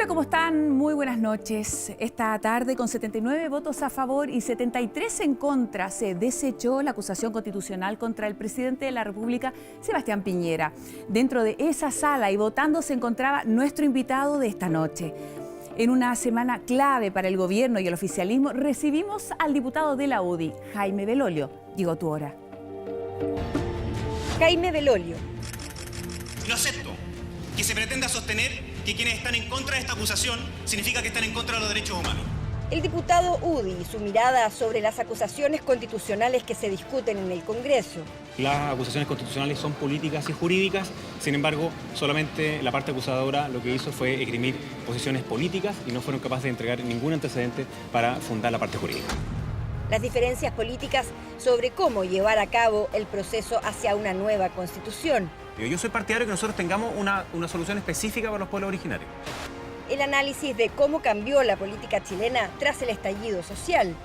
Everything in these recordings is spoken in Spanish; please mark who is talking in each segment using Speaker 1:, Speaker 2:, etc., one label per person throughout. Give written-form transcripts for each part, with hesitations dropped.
Speaker 1: Hola, ¿cómo están? Muy buenas noches. Esta tarde, con 79 votos a favor y 73 en contra, se desechó la acusación constitucional contra el presidente de la República, Sebastián Piñera. Dentro de esa sala y votando se encontraba nuestro invitado de esta noche. En una semana clave para el gobierno y el oficialismo, recibimos al diputado de la UDI, Jaime Belolio. Llegó tu hora.
Speaker 2: Jaime Belolio.
Speaker 3: No acepto que se pretenda sostener que quienes están en contra de esta acusación significa que están en contra de los derechos humanos.
Speaker 2: El diputado UDI y su mirada sobre las acusaciones constitucionales que se discuten en el Congreso.
Speaker 4: Las acusaciones constitucionales son políticas y jurídicas, sin embargo, solamente la parte acusadora lo que hizo fue esgrimir posiciones políticas y no fueron capaces de entregar ningún antecedente para fundar la parte jurídica.
Speaker 2: Las diferencias políticas sobre cómo llevar a cabo el proceso hacia una nueva constitución.
Speaker 4: Yo soy partidario de que nosotros tengamos una solución específica para los pueblos originarios.
Speaker 2: El análisis de cómo cambió la política chilena tras el estallido social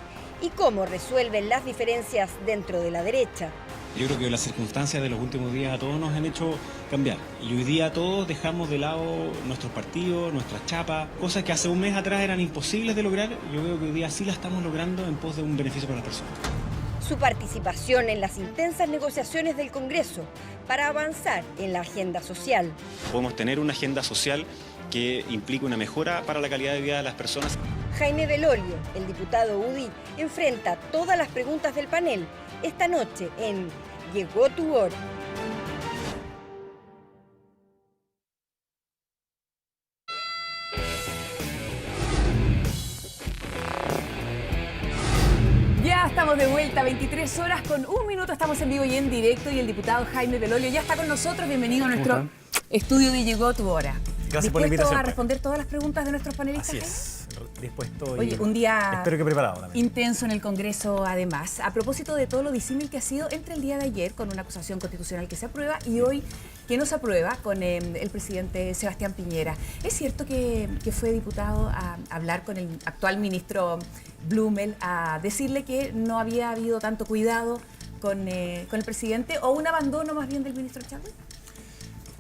Speaker 2: y cómo resuelven las diferencias dentro de la derecha.
Speaker 4: Yo creo que las circunstancias de los últimos días a todos nos han hecho cambiar. Y hoy día todos dejamos de lado nuestros partidos, nuestras chapas, cosas que hace un mes atrás eran imposibles de lograr. Yo creo que hoy día sí las estamos logrando en pos de un beneficio para las personas.
Speaker 2: Su participación en las intensas negociaciones del Congreso para avanzar en la agenda social.
Speaker 4: Podemos tener una agenda social que implique una mejora para la calidad de vida de las personas.
Speaker 2: Jaime Belolio, el diputado UDI, enfrenta todas las preguntas del panel esta noche en Llegó tu hora.
Speaker 1: Ya estamos de vuelta, 23 horas con un minuto, estamos en vivo y en directo y el diputado Jaime Belolio ya está con nosotros. Bienvenido a nuestro estudio de Llegó tu hora.
Speaker 4: Gracias por la invitación.
Speaker 1: ¿Dispuesto a responder todas las preguntas de nuestros panelistas?
Speaker 4: Así es, dispuesto y
Speaker 1: Oye, un día
Speaker 4: espero que preparado también.
Speaker 1: Intenso en el Congreso además, a propósito de todo lo disímil que ha sido entre el día de ayer con una acusación constitucional que se aprueba y hoy que no se aprueba con el presidente Sebastián Piñera. ¿Es cierto que fue diputado a hablar con el actual ministro Blumel a decirle que no había habido tanto cuidado con el presidente o un abandono más bien del ministro Chadwick?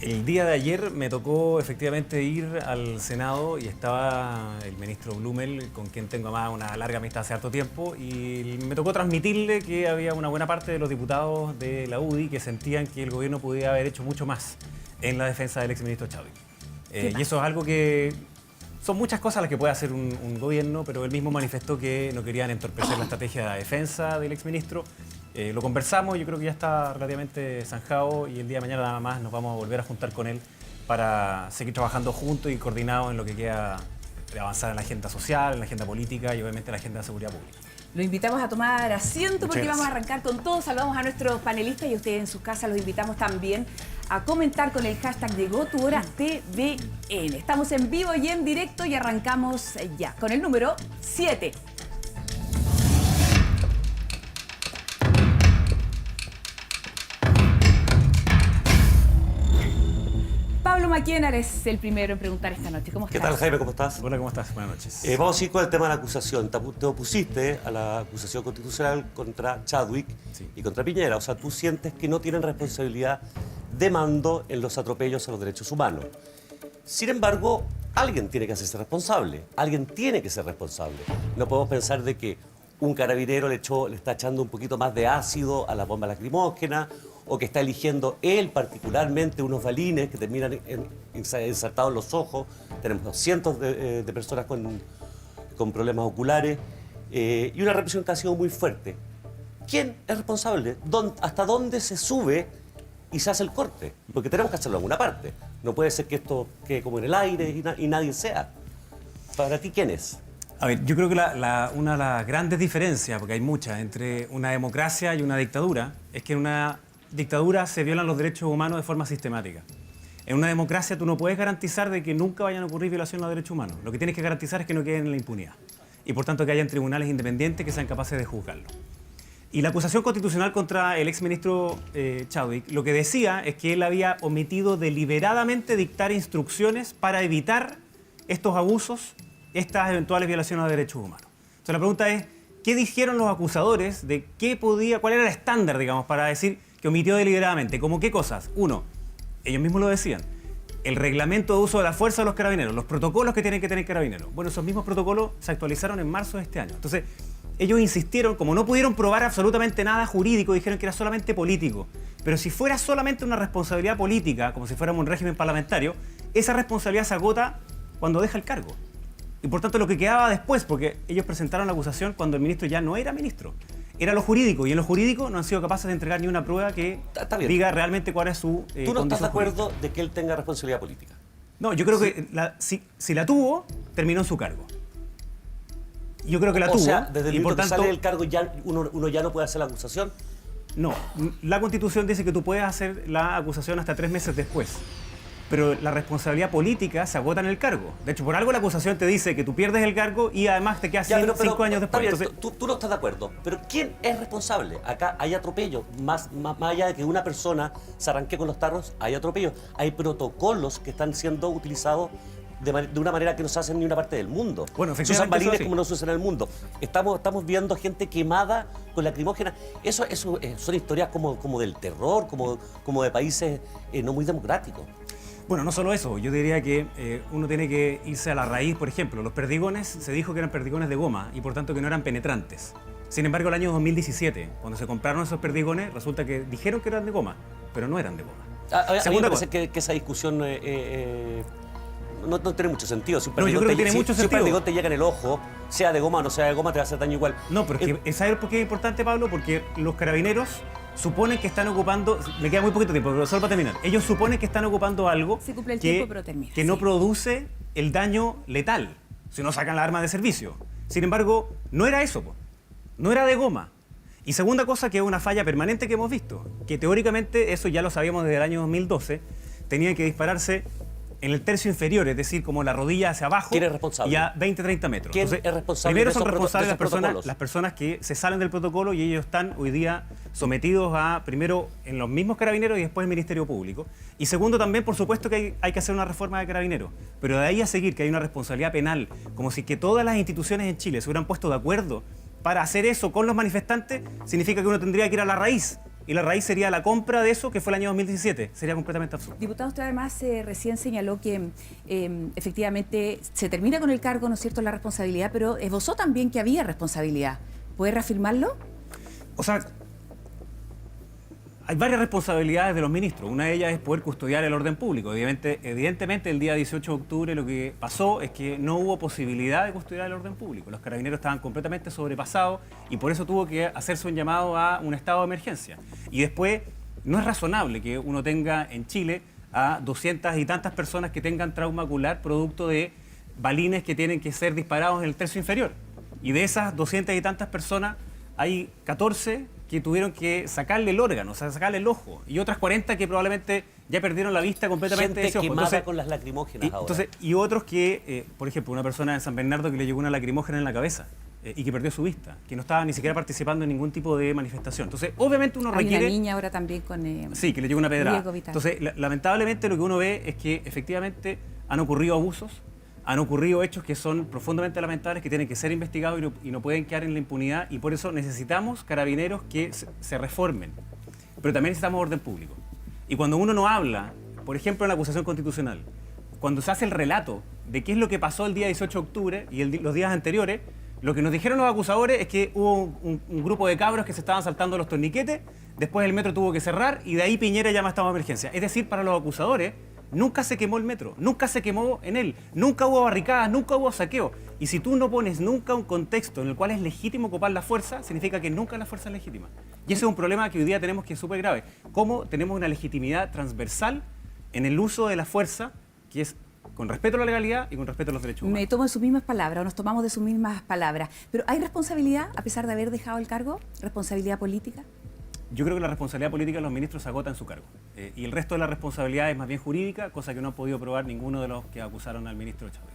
Speaker 4: El día de ayer me tocó efectivamente ir al Senado y estaba el ministro Blumel, con quien tengo además una larga amistad hace harto tiempo, y me tocó transmitirle que había una buena parte de los diputados de la UDI que sentían que el gobierno podía haber hecho mucho más en la defensa del exministro Chadwick. Y eso es algo que son muchas cosas las que puede hacer un gobierno, pero él mismo manifestó que no querían entorpecer la estrategia de defensa del exministro. Lo conversamos, yo creo que ya está relativamente zanjado y el día de mañana nada más nos vamos a volver a juntar con él para seguir trabajando juntos y coordinados en lo que queda de avanzar en la agenda social, en la agenda política y obviamente en la agenda de seguridad pública.
Speaker 1: Lo invitamos a tomar asiento porque
Speaker 4: Muchas
Speaker 1: vamos a
Speaker 4: gracias.
Speaker 1: arrancar con todo. Saludamos a nuestros panelistas y ustedes en sus casas los invitamos también a comentar con el hashtag Llegó tu hora TVN. Estamos en vivo y en directo y arrancamos ya con el número 7. Pablo Maquienar es el primero en preguntar esta noche. ¿Cómo estás?
Speaker 5: ¿Qué tal, Jaime? ¿Cómo estás?
Speaker 4: Hola, ¿cómo estás? Buenas noches.
Speaker 5: Vamos a ir con el tema de la acusación. Te opusiste a la acusación constitucional contra Chadwick y contra Piñera. O sea, tú sientes que no tienen responsabilidad de mando en los atropellos a los derechos humanos. Sin embargo, alguien tiene que hacerse responsable. Alguien tiene que ser responsable. No podemos pensar de que un carabinero le está echando un poquito más de ácido a la bomba lacrimógena o que está eligiendo él particularmente unos balines que terminan insertados en los ojos. Tenemos cientos de personas con problemas oculares y una represión que ha sido muy fuerte. ¿Quién es responsable? ¿Hasta dónde se sube y se hace el corte? Porque tenemos que hacerlo en alguna parte. No puede ser que esto quede como en el aire y nadie sea. Para ti, ¿quién es?
Speaker 4: A ver, yo creo que una de las grandes diferencias, porque hay muchas, entre una democracia y una dictadura, es que en una dictadura se violan los derechos humanos de forma sistemática. En una democracia tú no puedes garantizar de que nunca vayan a ocurrir violaciones a los derechos humanos. Lo que tienes que garantizar es que no queden en la impunidad. Y por tanto que hayan tribunales independientes que sean capaces de juzgarlo. Y la acusación constitucional contra el exministro Chadwick lo que decía es que él había omitido deliberadamente dictar instrucciones para evitar estos abusos, estas eventuales violaciones a derechos humanos. Entonces la pregunta es, ¿qué dijeron los acusadores de cuál era el estándar, digamos, para decir que omitió deliberadamente? ¿Cómo qué cosas? Uno, ellos mismos lo decían, el reglamento de uso de la fuerza de los carabineros, los protocolos que tienen que tener carabineros. Bueno, esos mismos protocolos se actualizaron en marzo de este año. Entonces, ellos insistieron, como no pudieron probar absolutamente nada jurídico, dijeron que era solamente político. Pero si fuera solamente una responsabilidad política, como si fuéramos un régimen parlamentario, esa responsabilidad se agota cuando deja el cargo. Y por tanto lo que quedaba después, porque ellos presentaron la acusación cuando el ministro ya no era ministro, era lo jurídico, y en lo jurídico no han sido capaces de entregar ni una prueba que diga realmente cuál es su
Speaker 5: ¿Tú no estás de acuerdo
Speaker 4: jurídica.
Speaker 5: de que él tenga responsabilidad política?
Speaker 4: No, yo creo que si la tuvo, terminó en su cargo. Yo creo que la tuvo.
Speaker 5: O sea, desde el
Speaker 4: y
Speaker 5: momento
Speaker 4: por
Speaker 5: que
Speaker 4: tanto,
Speaker 5: sale del cargo ya uno ya no puede hacer la acusación.
Speaker 4: No, la Constitución dice que tú puedes hacer la acusación hasta 3 meses después. Pero la responsabilidad política se agota en el cargo. De hecho, por algo la acusación te dice que tú pierdes el cargo y además te quedas 5 años después.
Speaker 5: Bien,
Speaker 4: Entonces,
Speaker 5: tú no estás de acuerdo, pero ¿quién es responsable? Acá hay atropello, más allá de que una persona se arranque con los tarros, hay atropello. Hay protocolos que están siendo utilizados de una manera que no se hace en ni una parte del mundo.
Speaker 4: Bueno,
Speaker 5: se usan
Speaker 4: efectivamente,
Speaker 5: balines
Speaker 4: eso sí.
Speaker 5: como no se usan en el mundo. Estamos viendo gente quemada con lacrimógena. Eso son historias como del terror, como de países no muy democráticos.
Speaker 4: bueno, no solo eso, yo diría que uno tiene que irse a la raíz. Por ejemplo, los perdigones, se dijo que eran perdigones de goma y por tanto que no eran penetrantes. Sin embargo, el año 2017, cuando se compraron esos perdigones, resulta que dijeron que eran de goma, pero no eran de goma.
Speaker 5: A mí me
Speaker 4: Segunda
Speaker 5: parece
Speaker 4: cosa.
Speaker 5: que esa discusión no tiene mucho sentido. Si un
Speaker 4: No, yo creo que tiene mucho
Speaker 5: si un
Speaker 4: sentido.
Speaker 5: perdigón te llega en el ojo, sea de goma o no sea de goma, te va a hacer daño igual.
Speaker 4: No, pero es que, ¿sabes por qué es importante, Pablo? Porque los carabineros suponen que están ocupando, me queda muy poquito tiempo, pero solo para terminar, ellos suponen que están ocupando algo
Speaker 1: Se cumple el
Speaker 4: que,
Speaker 1: tiempo, pero termina,
Speaker 4: que no
Speaker 1: sí.
Speaker 4: produce el daño letal, si no sacan la arma de servicio. Sin embargo, no era eso, po. No era de goma. Y segunda cosa, que es una falla permanente que hemos visto, que teóricamente, eso ya lo sabíamos desde el año 2012, tenían que dispararse en el tercio inferior, es decir, como la rodilla hacia abajo.
Speaker 5: ¿Quién es responsable?
Speaker 4: Y a 20-30 metros.
Speaker 5: ¿Quién es responsable
Speaker 4: Primero
Speaker 5: de
Speaker 4: son
Speaker 5: esos
Speaker 4: responsables
Speaker 5: de esos protocolos?
Speaker 4: las personas que se salen del protocolo y ellos están hoy día sometidos a, primero, en los mismos carabineros y después el Ministerio Público. Y segundo, también, por supuesto, que hay que hacer una reforma de carabineros. Pero de ahí a seguir que hay una responsabilidad penal, como si que todas las instituciones en Chile se hubieran puesto de acuerdo para hacer eso con los manifestantes, significa que uno tendría que ir a la raíz. Y la raíz sería la compra de eso, que fue el año 2017. Sería completamente absurdo.
Speaker 1: Diputado, usted además recién señaló que efectivamente se termina con el cargo, ¿no es cierto?, la responsabilidad, pero esbozó también que había responsabilidad. ¿Puede reafirmarlo?
Speaker 4: O sea, hay varias responsabilidades de los ministros. Una de ellas es poder custodiar el orden público. Evidentemente, el día 18 de octubre lo que pasó es que no hubo posibilidad de custodiar el orden público. Los carabineros estaban completamente sobrepasados y por eso tuvo que hacerse un llamado a un estado de emergencia. Y después, no es razonable que uno tenga en Chile a 200 y tantas personas que tengan trauma ocular producto de balines que tienen que ser disparados en el tercio inferior. Y de esas 200 y tantas personas, hay 14 que tuvieron que sacarle el órgano, o sea, sacarle el ojo, y otras 40 que probablemente ya perdieron la vista completamente de
Speaker 5: Gente
Speaker 4: ese ojo.
Speaker 5: quemada con las lacrimógenas ahora.
Speaker 4: Y otros que, por ejemplo, una persona en San Bernardo que le llegó una lacrimógena en la cabeza y que perdió su vista, que no estaba ni siquiera participando en ningún tipo de manifestación. Entonces, obviamente uno
Speaker 1: Hay
Speaker 4: requiere...
Speaker 1: una niña ahora también con...
Speaker 4: Sí, que le llegó una pedrada.
Speaker 1: riesgo vital.
Speaker 4: Entonces, lamentablemente lo que uno ve es que efectivamente han ocurrido abusos, han ocurrido hechos que son profundamente lamentables, que tienen que ser investigados y no pueden quedar en la impunidad, y por eso necesitamos carabineros que se reformen. Pero también necesitamos orden público. Y cuando uno no habla, por ejemplo en la acusación constitucional, cuando se hace el relato de qué es lo que pasó el día 18 de octubre y los días anteriores, lo que nos dijeron los acusadores es que hubo un grupo de cabros que se estaban saltando los torniquetes, después el metro tuvo que cerrar y de ahí Piñera llama a estado de emergencia. Es decir, para los acusadores, nunca se quemó el metro, nunca se quemó en él, nunca hubo barricadas, nunca hubo saqueo. Y si tú no pones nunca un contexto en el cual es legítimo ocupar la fuerza, significa que nunca la fuerza es legítima. Y ese es un problema que hoy día tenemos que es súper grave. Cómo tenemos una legitimidad transversal en el uso de la fuerza, que es con respeto a la legalidad y con respeto a los derechos humanos.
Speaker 1: Me tomo de sus mismas palabras, o nos tomamos de sus mismas palabras. Pero ¿hay responsabilidad, a pesar de haber dejado el cargo? ¿Responsabilidad política?
Speaker 4: Yo creo que la responsabilidad política de los ministros se agota en su cargo. Y el resto de la responsabilidad es más bien jurídica, cosa que no ha podido probar ninguno de los que acusaron al ministro Chadwick.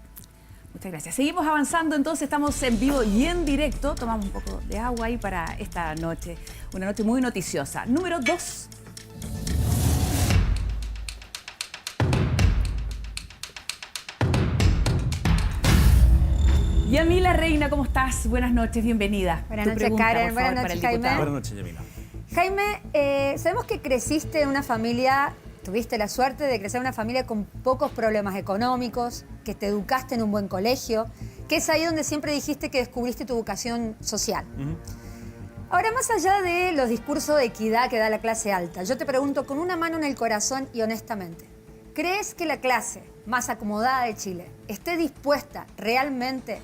Speaker 1: Muchas gracias. Seguimos avanzando, entonces estamos en vivo y en directo. Tomamos un poco de agua ahí para esta noche. Una noche muy noticiosa. Número 2. Yamila Reina, ¿cómo estás? Buenas noches, bienvenida.
Speaker 6: Buenas
Speaker 1: Tu
Speaker 6: noches,
Speaker 1: pregunta,
Speaker 6: Karen.
Speaker 1: por
Speaker 6: Buenas
Speaker 1: favor,
Speaker 6: noches,
Speaker 1: para el diputado.
Speaker 6: Jaime.
Speaker 4: Buenas noches, Yamila.
Speaker 6: Jaime, sabemos que creciste en una familia tuviste la suerte de crecer en una familia con pocos problemas económicos, que te educaste en un buen colegio, que es ahí donde siempre dijiste que descubriste tu vocación social. Ahora, más allá de los discursos de equidad que da la clase alta, yo te pregunto con una mano en el corazón y honestamente, ¿crees que la clase más acomodada de Chile esté dispuesta realmente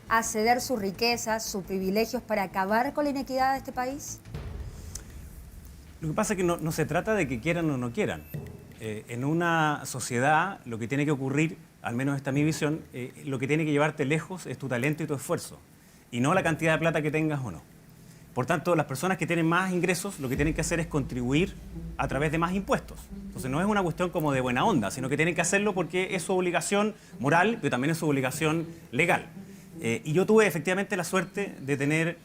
Speaker 6: a ceder sus riquezas, sus privilegios para acabar con la inequidad de este país?
Speaker 4: Lo que pasa es que no se trata de que quieran o no quieran. En una sociedad lo que tiene que ocurrir, al menos esta es mi visión, lo que tiene que llevarte lejos es tu talento y tu esfuerzo, y no la cantidad de plata que tengas o no. Por tanto, las personas que tienen más ingresos lo que tienen que hacer es contribuir a través de más impuestos. Entonces no es una cuestión como de buena onda, sino que tienen que hacerlo porque es su obligación moral, pero también es su obligación legal. Y yo tuve efectivamente la suerte de tener...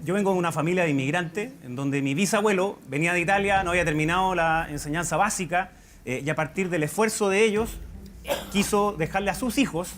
Speaker 4: Yo vengo de una familia de inmigrantes, en donde mi bisabuelo venía de Italia, no había terminado la enseñanza básica, y a partir del esfuerzo de ellos, quiso dejarle a sus hijos,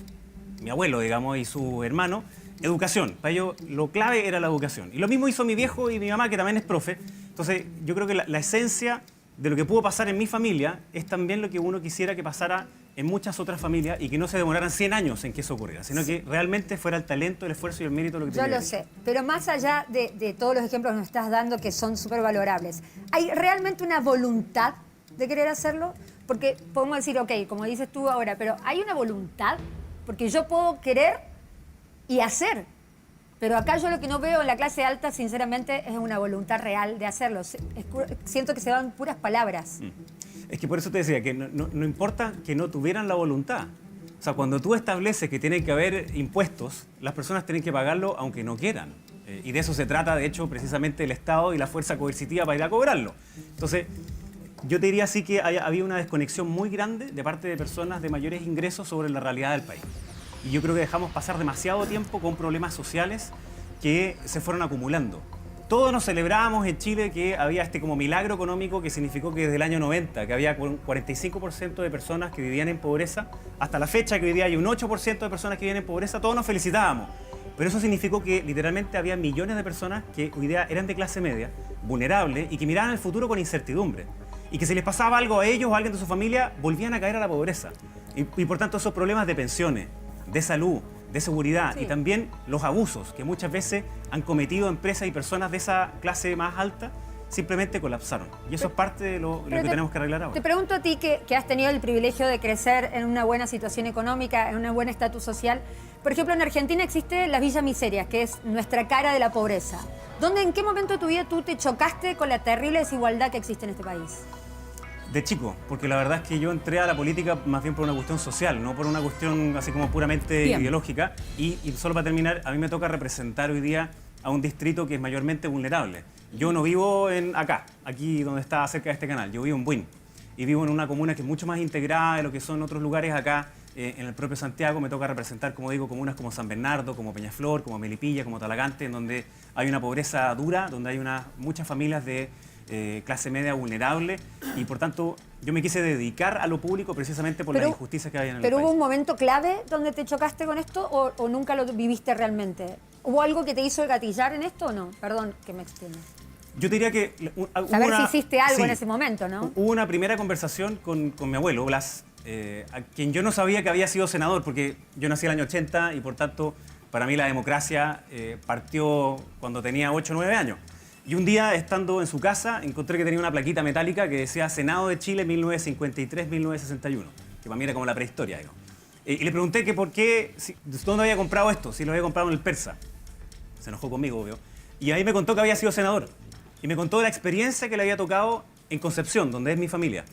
Speaker 4: mi abuelo, digamos, y su hermano, educación. Para ellos lo clave era la educación. Y lo mismo hizo mi viejo y mi mamá, que también es profe. Entonces, yo creo que la esencia de lo que pudo pasar en mi familia es también lo que uno quisiera que pasara en muchas otras familias y que no se demoraran 100 años en que eso ocurriera, sino que realmente fuera el talento, el esfuerzo y el mérito lo que
Speaker 6: Yo lo sé, pero más allá de todos los ejemplos que nos estás dando que son súper valorables, ¿hay realmente una voluntad de querer hacerlo? Porque podemos decir, ok, como dices tú ahora, pero ¿hay una voluntad? Porque yo puedo querer y hacer, pero acá yo lo que no veo en la clase alta, sinceramente, es una voluntad real de hacerlo. Siento que se van puras palabras.
Speaker 4: Es que por eso te decía que no importa que no tuvieran la voluntad. O sea, cuando tú estableces que tiene que haber impuestos, las personas tienen que pagarlo aunque no quieran. Y de eso se trata, de hecho, precisamente el Estado y la fuerza coercitiva para ir a cobrarlo. Entonces, yo te diría sí que había una desconexión muy grande de parte de personas de mayores ingresos sobre la realidad del país. Y yo creo que dejamos pasar demasiado tiempo con problemas sociales que se fueron acumulando. Todos nos celebrábamos en Chile que había este como milagro económico que significó que desde el año 90, que había un 45% de personas que vivían en pobreza, hasta la fecha que hoy día hay un 8% de personas que viven en pobreza, todos nos felicitábamos. Pero eso significó que literalmente había millones de personas que hoy día eran de clase media, vulnerables y que miraban el futuro con incertidumbre. Y que si les pasaba algo a ellos o a alguien de su familia, volvían a caer a la pobreza. Y por tanto esos problemas de pensiones, de salud, de seguridad y también los abusos que muchas veces han cometido empresas y personas de esa clase más alta simplemente colapsaron. Y eso es parte de lo que tenemos que arreglar ahora.
Speaker 6: Te pregunto a ti que has tenido el privilegio de crecer en una buena situación económica, en un buen estatus social. Por ejemplo, en Argentina existe la Villa Miseria, que es nuestra cara de la pobreza. ¿En qué momento de tu vida tú te chocaste con la terrible desigualdad que existe en este país?
Speaker 4: De chico, porque la verdad es que yo entré a la política más bien por una cuestión social, no por una cuestión así como puramente ideológica. Y solo para terminar, a mí me toca representar hoy día a un distrito que es mayormente vulnerable. Yo no vivo aquí donde está cerca de este canal, yo vivo en Buin. Y vivo en una comuna que es mucho más integrada de lo que son otros lugares acá. En el propio Santiago me toca representar, como digo, comunas como San Bernardo, como Peñaflor, como Melipilla, como Talagante, en donde hay una pobreza dura, donde hay muchas familias de clase media vulnerable y por tanto yo me quise dedicar a lo público precisamente por la injusticia que había en el país.
Speaker 6: ¿Pero hubo un momento clave donde te chocaste con esto o nunca lo viviste realmente? ¿Hubo algo que te hizo gatillar en esto o no? Perdón que me extienda.
Speaker 4: Yo diría que...
Speaker 6: Saber si hiciste algo en ese momento, ¿no?
Speaker 4: Hubo una primera conversación con mi abuelo, Blas, a quien yo no sabía que había sido senador porque yo nací en el año 80 y por tanto para mí la democracia partió cuando tenía 8 o 9 años. Y un día, estando en su casa, encontré que tenía una plaquita metálica que decía Senado de Chile 1953-1961, que para mí era como la prehistoria, digo. Y le pregunté que por qué, dónde había comprado esto, si lo había comprado en el Persa. Se enojó conmigo, obvio. Y ahí me contó que había sido senador. Y me contó la experiencia que le había tocado en Concepción, donde es mi familia.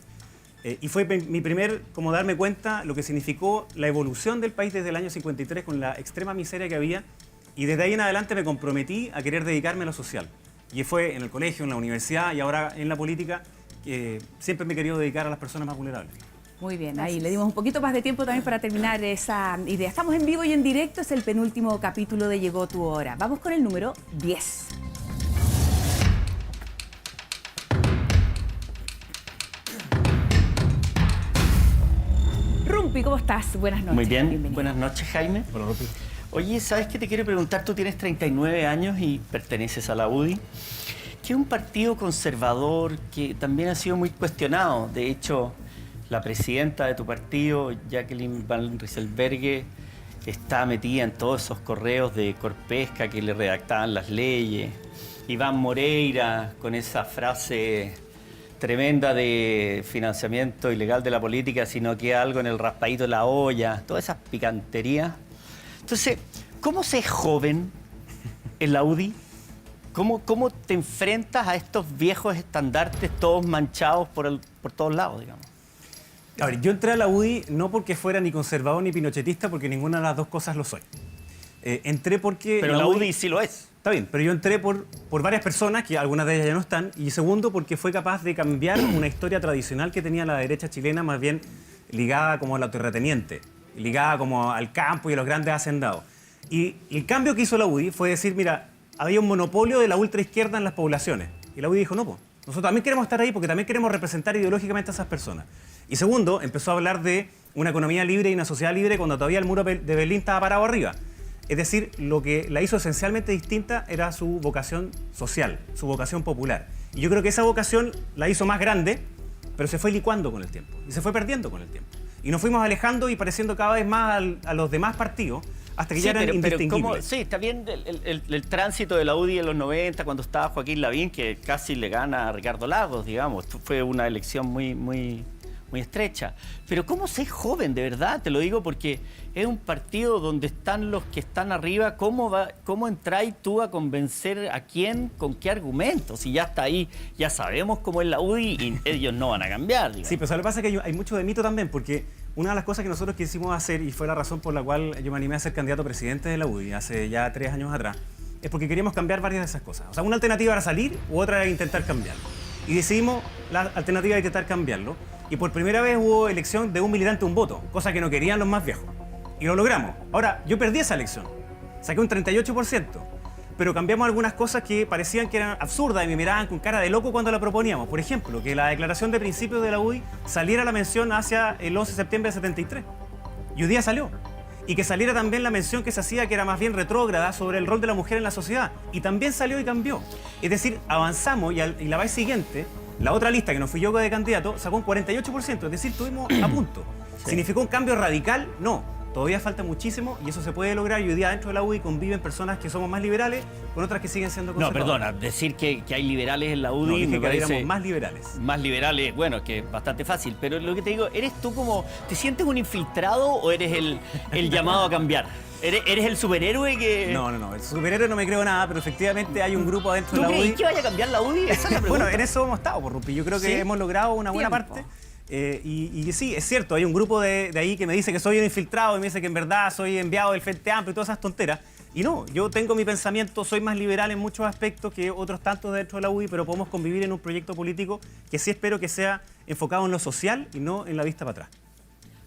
Speaker 4: Y fue mi primer, como darme cuenta, lo que significó la evolución del país desde el año 53 con la extrema miseria que había. Y desde ahí en adelante me comprometí a querer dedicarme a lo social. Y fue en el colegio, en la universidad y ahora en la política que siempre me he querido dedicar a las personas más vulnerables.
Speaker 1: Muy bien, ahí le dimos un poquito más de tiempo también para terminar esa idea. Estamos en vivo y en directo, es el penúltimo capítulo de Llegó tu hora. Vamos con el número 10. Rumpi, ¿cómo estás? Buenas noches.
Speaker 7: Muy bien,
Speaker 1: bienvenido.
Speaker 7: Buenas noches, Jaime.
Speaker 4: Hola, Rumpi.
Speaker 7: Oye, ¿sabes qué te quiero preguntar? Tú tienes 39 años y perteneces a la UDI, que es un partido conservador que también ha sido muy cuestionado. De hecho, la presidenta de tu partido, Jacqueline Van Rysselberghe, está metida en todos esos correos de Corpesca que le redactaban las leyes. Iván Moreira, con esa frase tremenda de financiamiento ilegal de la política, si no queda algo en el raspadito de la olla, todas esas picanterías. Entonces, ¿cómo se es joven en la UDI? ¿Cómo te enfrentas a estos viejos estandartes todos manchados por todos lados, digamos?
Speaker 4: A ver, yo entré a la UDI no porque fuera ni conservador ni pinochetista, porque ninguna de las dos cosas lo soy. Entré porque...
Speaker 7: Pero la UDI sí lo es.
Speaker 4: Está bien, pero yo entré por varias personas, que algunas de ellas ya no están, y segundo, porque fue capaz de cambiar una historia tradicional que tenía la derecha chilena, más bien ligada como al terrateniente, ligada como al campo y a los grandes hacendados. Y el cambio que hizo la UDI fue decir, mira, había un monopolio de la ultraizquierda en las poblaciones. Y la UDI dijo, no, pues, nosotros también queremos estar ahí porque también queremos representar ideológicamente a esas personas. Y segundo, empezó a hablar de una economía libre y una sociedad libre cuando todavía el muro de Berlín estaba parado arriba. Es decir, lo que la hizo esencialmente distinta era su vocación social, su vocación popular. Y yo creo que esa vocación la hizo más grande, pero se fue licuando con el tiempo. Y se fue perdiendo con el tiempo. Y nos fuimos alejando y pareciendo cada vez más a los demás partidos, hasta que ya eran indistinguibles.
Speaker 7: Sí, está bien el tránsito de la UDI en los 90, cuando estaba Joaquín Lavín, que casi le gana a Ricardo Lagos, digamos. Fue una elección muy estrecha. Pero ¿cómo ser joven, de verdad? Te lo digo porque es un partido donde están los que están arriba. ¿Cómo entráis tú a convencer a quién, con qué argumentos? Si ya está ahí, ya sabemos cómo es la UDI y ellos no van a cambiar, digamos.
Speaker 4: Sí, pero lo que pasa es que hay mucho de mito también, porque una de las cosas que nosotros quisimos hacer, y fue la razón por la cual yo me animé a ser candidato a presidente de la UDI hace ya 3 años atrás, es porque queríamos cambiar varias de esas cosas. O sea, una alternativa era salir u otra era intentar cambiarlo. Y decidimos la alternativa de intentar cambiarlo. Y por primera vez hubo elección de un militante un voto, cosa que no querían los más viejos. Y lo logramos. Ahora, yo perdí esa elección. Saqué un 38%. Pero cambiamos algunas cosas que parecían que eran absurdas y me miraban con cara de loco cuando la proponíamos. Por ejemplo, que la declaración de principios de la UDI saliera la mención hacia el 11 de septiembre de 73. Y hoy día salió. Y que saliera también la mención que se hacía, que era más bien retrógrada, sobre el rol de la mujer en la sociedad. Y también salió y cambió. Es decir, avanzamos y la vez siguiente, la otra lista, que no fui yo de candidato, sacó un 48%. Es decir, estuvimos a punto. Sí. ¿Significó un cambio radical? No. Todavía falta muchísimo y eso se puede lograr. Y hoy día dentro de la UDI conviven personas que somos más liberales con otras que siguen siendo conservadoras.
Speaker 7: No, perdona, decir que hay liberales en la UDI...
Speaker 4: No, dije
Speaker 7: me
Speaker 4: que
Speaker 7: parece
Speaker 4: éramos más liberales.
Speaker 7: Más liberales, bueno, que es bastante fácil. Pero lo que te digo, ¿eres tú como... ¿Te sientes un infiltrado o eres el llamado a cambiar? ¿Eres el superhéroe que...?
Speaker 4: No, el superhéroe no me creo nada, pero efectivamente hay un grupo adentro de la UDI...
Speaker 7: ¿Tú crees que vaya a cambiar la UDI? Esa es la pregunta.
Speaker 4: Bueno, en eso hemos estado, por Rupi. Yo creo que hemos logrado una buena parte. Y sí, es cierto, hay un grupo de ahí que me dice que soy un infiltrado y me dice que en verdad soy enviado del Frente Amplio y todas esas tonteras. Y no, yo tengo mi pensamiento, soy más liberal en muchos aspectos que otros tantos dentro de la UDI, pero podemos convivir en un proyecto político que sí espero que sea enfocado en lo social y no en la vista para atrás.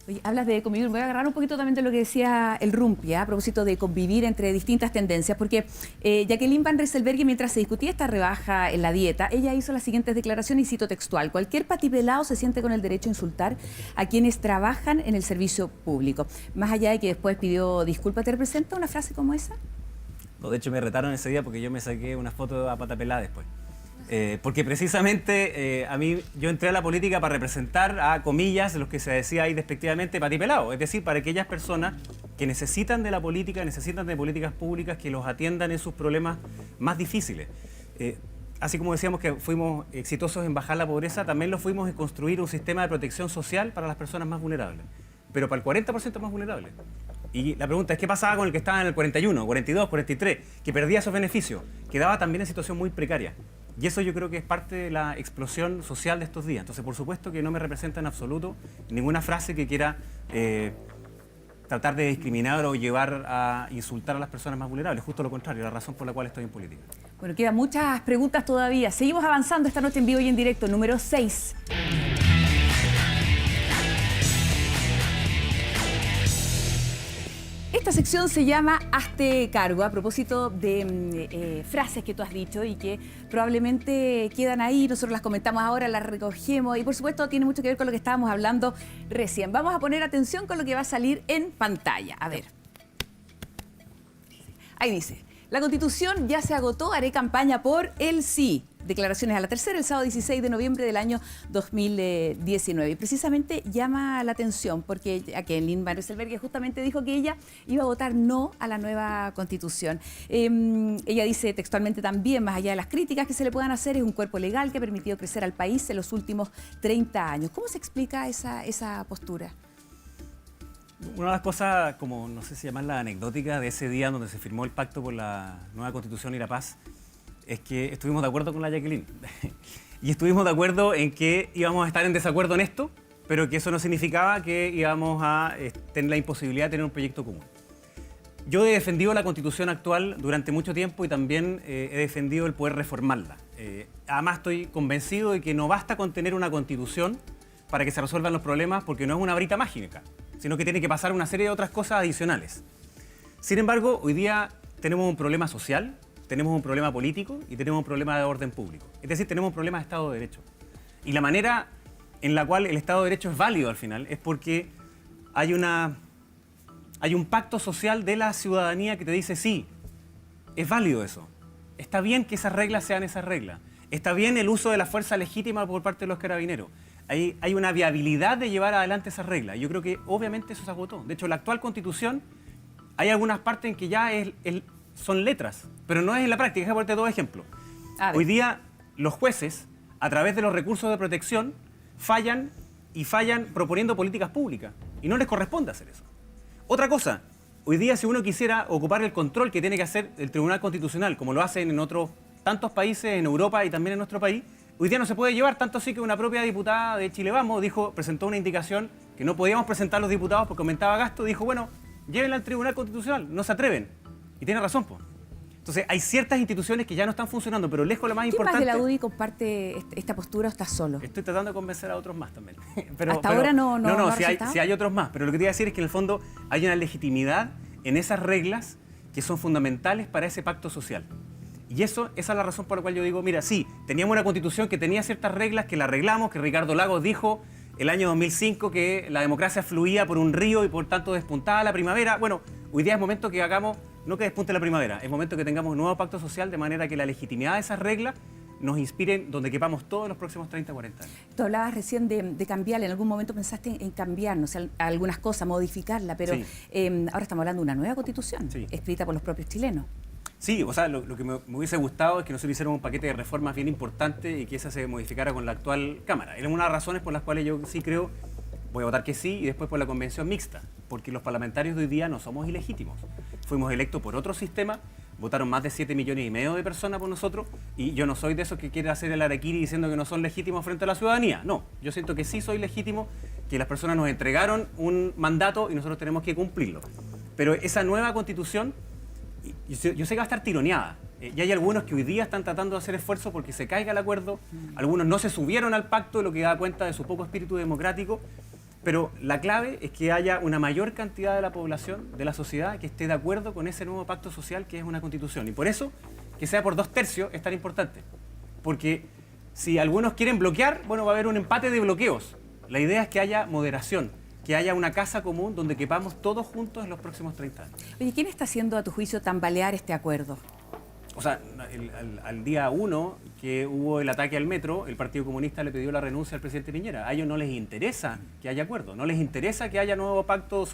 Speaker 1: Oye, hablas de convivir, voy a agarrar un poquito también de lo que decía el Rumpi, a propósito de convivir entre distintas tendencias, porque Jacqueline Van Rysselberghe, mientras se discutía esta rebaja en la dieta, ella hizo las siguientes declaraciones y cito textual: cualquier patipelado se siente con el derecho a insultar a quienes trabajan en el servicio público. Más allá de que después pidió disculpas, ¿te representa una frase como esa?
Speaker 4: No, de hecho me retaron ese día porque yo me saqué una foto a pata pelada después. Porque precisamente yo entré a la política para representar a, comillas, los que se decía ahí despectivamente, patipelado. Es decir, para aquellas personas que necesitan de la política, necesitan de políticas públicas que los atiendan en sus problemas más difíciles. Así como decíamos que fuimos exitosos en bajar la pobreza, también lo fuimos en construir un sistema de protección social para las personas más vulnerables. Pero para el 40% más vulnerables. Y la pregunta es, ¿qué pasaba con el que estaba en el 41, 42, 43, que perdía esos beneficios? Quedaba también en situación muy precaria. Y eso yo creo que es parte de la explosión social de estos días. Entonces, por supuesto que no me representa en absoluto ninguna frase que quiera tratar de discriminar o llevar a insultar a las personas más vulnerables. Justo lo contrario, la razón por la cual estoy en política.
Speaker 1: Bueno, quedan muchas preguntas todavía. Seguimos avanzando esta noche en vivo y en directo, número 6. Esta sección se llama Hazte cargo, a propósito de frases que tú has dicho y que probablemente quedan ahí, nosotros las comentamos ahora, las recogemos y por supuesto tiene mucho que ver con lo que estábamos hablando recién. Vamos a poner atención con lo que va a salir en pantalla. A ver. Ahí dice: la Constitución ya se agotó, haré campaña por el sí. declaraciones a la tercera el sábado 16 de noviembre del año 2019. Y precisamente llama la atención porque Jacqueline Van Rysselberghe justamente dijo que ella iba a votar no a la nueva Constitución. Ella dice textualmente también, más allá de las críticas que se le puedan hacer, es un cuerpo legal que ha permitido crecer al país en los últimos 30 años. ¿Cómo se explica esa postura?
Speaker 4: Una de las cosas, como no sé si llamarla anecdótica, de ese día donde se firmó el pacto por la nueva Constitución y la paz, es que estuvimos de acuerdo con la Jacqueline. Y estuvimos de acuerdo en que íbamos a estar en desacuerdo en esto, pero que eso no significaba que íbamos a tener la imposibilidad de tener un proyecto común. Yo he defendido la Constitución actual durante mucho tiempo y también he defendido el poder reformarla. Además estoy convencido de que no basta con tener una Constitución para que se resuelvan los problemas, porque no es una varita mágica, sino que tiene que pasar una serie de otras cosas adicionales. Sin embargo, hoy día tenemos un problema social, tenemos un problema político y tenemos un problema de orden público. Es decir, tenemos un problema de Estado de Derecho. Y la manera en la cual el Estado de Derecho es válido al final es porque hay un pacto social de la ciudadanía que te dice, sí, es válido eso. Está bien que esas reglas sean esas reglas. Está bien el uso de la fuerza legítima por parte de los carabineros. Hay una viabilidad de llevar adelante esas reglas. Yo creo que obviamente eso se agotó. De hecho, la actual Constitución, hay algunas partes en que ya son letras, pero no es en la práctica. Déjame ponerte dos ejemplos. Hoy día los jueces, a través de los recursos de protección, fallan proponiendo políticas públicas. Y no les corresponde hacer eso. Otra cosa, hoy día si uno quisiera ocupar el control que tiene que hacer el Tribunal Constitucional, como lo hacen en otros tantos países, en Europa y también en nuestro país, hoy día no se puede llevar, tanto así que una propia diputada de Chile Vamos presentó una indicación que no podíamos presentar los diputados porque aumentaba gasto, dijo, bueno, llévenla al Tribunal Constitucional, no se atreven. Y tiene razón, pues. Entonces, hay ciertas instituciones que ya no están funcionando, pero lejos lo más importante...
Speaker 1: ¿Quién más de la UDI comparte esta postura o estás solo?
Speaker 4: Estoy tratando de convencer a otros más también.
Speaker 1: Hasta ahora no
Speaker 4: si hay otros más, pero lo que te iba a decir es que en el fondo hay una legitimidad en esas reglas que son fundamentales para ese pacto social. Y esa es la razón por la cual yo digo, mira, sí, teníamos una Constitución que tenía ciertas reglas, que la arreglamos, que Ricardo Lagos dijo el año 2005 que la democracia fluía por un río y por tanto despuntaba la primavera. Bueno, hoy día es momento que hagamos, no que despunte la primavera, es momento que tengamos un nuevo pacto social de manera que la legitimidad de esas reglas nos inspiren donde quepamos todos los próximos 30, 40 años.
Speaker 1: Tú hablabas recién de cambiar, en algún momento pensaste en cambiar, no sé, algunas cosas, modificarla, pero sí. Ahora estamos hablando de una nueva Constitución, sí, escrita por los propios chilenos.
Speaker 4: Sí, o sea, lo que me hubiese gustado es que nosotros hiciéramos un paquete de reformas bien importante y que esa se modificara con la actual Cámara. Es una de las razones por las cuales yo sí creo, voy a votar que sí, y después por la convención mixta, porque los parlamentarios de hoy día no somos ilegítimos. Fuimos electos por otro sistema, votaron más de 7,5 millones de personas por nosotros, y yo no soy de esos que quiere hacer el araquiri diciendo que no son legítimos frente a la ciudadanía. No, yo siento que sí soy legítimo, que las personas nos entregaron un mandato y nosotros tenemos que cumplirlo. Pero esa nueva Constitución, yo sé que va a estar tironeada. Y hay algunos que hoy día están tratando de hacer esfuerzos porque se caiga el acuerdo. Algunos no se subieron al pacto, lo que da cuenta de su poco espíritu democrático. Pero la clave es que haya una mayor cantidad de la población, de la sociedad, que esté de acuerdo con ese nuevo pacto social que es una Constitución. Y por eso, que sea por 2/3 es tan importante. Porque si algunos quieren bloquear, bueno, va a haber un empate de bloqueos. La idea es que haya moderación, que haya una casa común donde quepamos todos juntos en los próximos 30 años.
Speaker 1: Oye, ¿quién está haciendo, a tu juicio, tambalear este acuerdo?
Speaker 4: O sea, al día 1 que hubo el ataque al metro, el Partido Comunista le pidió la renuncia al presidente Piñera. A ellos no les interesa que haya acuerdo, no les interesa que haya nuevo pacto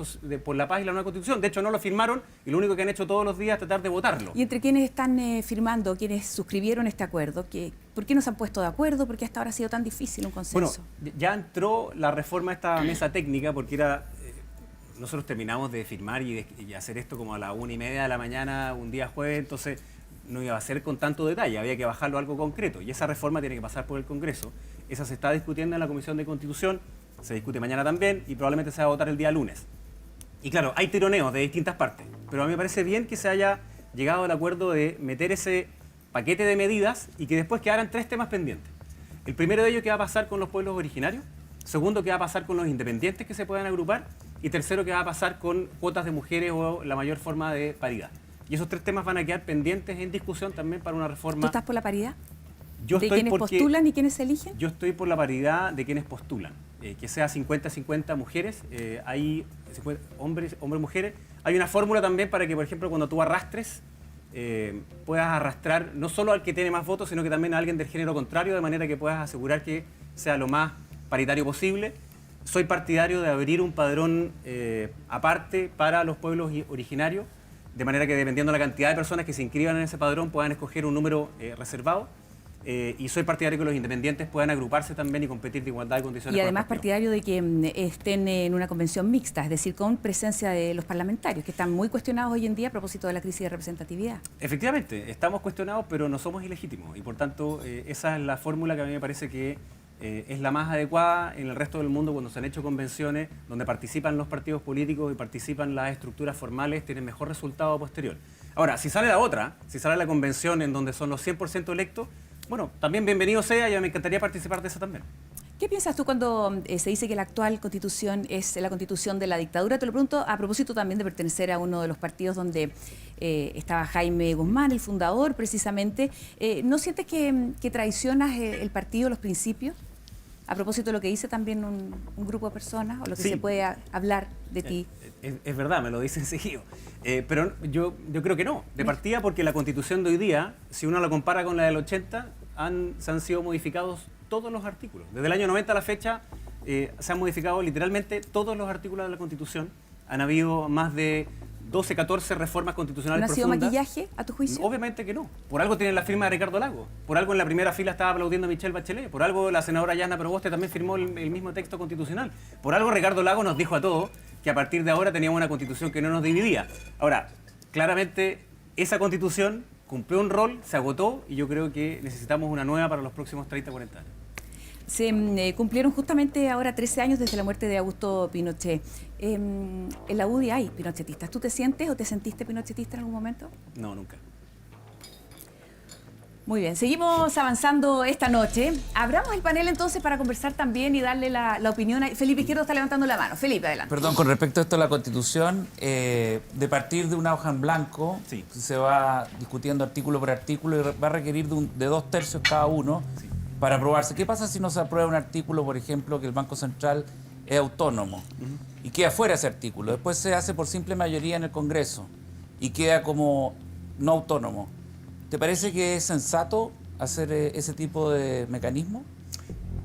Speaker 4: por la paz y la nueva Constitución. De hecho, no lo firmaron y lo único que han hecho todos los días es tratar de votarlo.
Speaker 1: Y entre quienes están firmando, quienes suscribieron este acuerdo, ¿por qué no se han puesto de acuerdo? ¿Por qué hasta ahora ha sido tan difícil un consenso?
Speaker 4: Bueno, ya entró la reforma a esta mesa técnica porque era... nosotros terminamos de firmar y hacer esto como a las 1:30 de la mañana, un día jueves, entonces... no iba a ser con tanto detalle, había que bajarlo a algo concreto. Y esa reforma tiene que pasar por el Congreso. Esa se está discutiendo en la Comisión de Constitución, se discute mañana también y probablemente se va a votar el día lunes. Y claro, hay tironeos de distintas partes, pero a mí me parece bien que se haya llegado al acuerdo de meter ese paquete de medidas y que después quedaran 3 temas pendientes. El primero de ellos, ¿qué va a pasar con los pueblos originarios? Segundo, ¿qué va a pasar con los independientes que se puedan agrupar? Y tercero, ¿qué va a pasar con cuotas de mujeres o la mayor forma de paridad? Y esos 3 temas van a quedar pendientes en discusión también para una reforma.
Speaker 1: ¿Tú estás por la paridad?
Speaker 4: Yo
Speaker 1: ¿De quienes postulan y quienes eligen?
Speaker 4: Yo estoy por la paridad de quienes postulan. Que sea 50-50 mujeres, hay hombres, mujeres. Hay una fórmula también para que, por ejemplo, cuando tú arrastres puedas arrastrar no solo al que tiene más votos, sino que también a alguien del género contrario, de manera que puedas asegurar que sea lo más paritario posible. Soy partidario de abrir un padrón aparte para los pueblos originarios, de manera que dependiendo de la cantidad de personas que se inscriban en ese padrón puedan escoger un número reservado. Y soy partidario que los independientes puedan agruparse también y competir de igualdad de condiciones.
Speaker 1: Y además partidario de que estén en una convención mixta, es decir, con presencia de los parlamentarios, que están muy cuestionados hoy en día a propósito de la crisis de representatividad.
Speaker 4: Efectivamente, estamos cuestionados, pero no somos ilegítimos. Y por tanto, esa es la fórmula que a mí me parece que es la más adecuada en el resto del mundo cuando se han hecho convenciones donde participan los partidos políticos y participan las estructuras formales, tienen mejor resultado posterior. Ahora, si sale la otra, si sale la convención en donde son los 100% electos, bueno, también bienvenido sea, y me encantaría participar de esa también.
Speaker 1: ¿Qué piensas tú cuando se dice que la actual constitución es la constitución de la dictadura? Te lo pregunto a propósito también de pertenecer a uno de los partidos donde estaba Jaime Guzmán, el fundador precisamente. ¿No sientes que traicionas el partido, los principios? A propósito de lo que dice también un grupo de personas, o lo que
Speaker 4: Sí.
Speaker 1: se puede hablar de ti.
Speaker 4: Es verdad, me lo dicen seguido. Pero yo creo que no. De partida, porque la Constitución de hoy día, si uno la compara con la del 80, se han sido modificados todos los artículos. Desde el año 90 a la fecha se han modificado literalmente todos los artículos de la Constitución. Han habido más de 12, 14 reformas constitucionales
Speaker 1: ¿No ha sido
Speaker 4: profundas.
Speaker 1: maquillaje, a tu juicio?
Speaker 4: Obviamente que no. Por algo tienen la firma de Ricardo Lagos. Por algo en la primera fila estaba aplaudiendo a Michelle Bachelet. Por algo la senadora Yana Proboste también firmó el mismo texto constitucional. Por algo Ricardo Lagos nos dijo a todos que a partir de ahora teníamos una constitución que no nos dividía. Ahora, claramente esa constitución cumplió un rol, se agotó, y yo creo que necesitamos una nueva para los próximos 30, 40 años.
Speaker 1: Se cumplieron justamente ahora 13 años desde la muerte de Augusto Pinochet. En la UDI hay pinochetistas. ¿Tú te sientes o te sentiste pinochetista en algún momento?
Speaker 4: No, nunca.
Speaker 1: Muy bien, seguimos avanzando esta noche. Abramos el panel entonces para conversar también y darle la opinión. Felipe Izquierdo está levantando la mano. Felipe, adelante.
Speaker 8: Perdón, con respecto a esto de la Constitución, de partir de una hoja en blanco,
Speaker 4: Sí.
Speaker 8: se va discutiendo artículo por artículo y va a requerir de 2/3 cada uno para aprobarse. ¿Qué pasa si no se aprueba un artículo, por ejemplo, que el Banco Central es autónomo y queda fuera ese artículo? Después se hace por simple mayoría en el Congreso y queda como no autónomo. ¿Te parece que es sensato hacer ese tipo de mecanismo?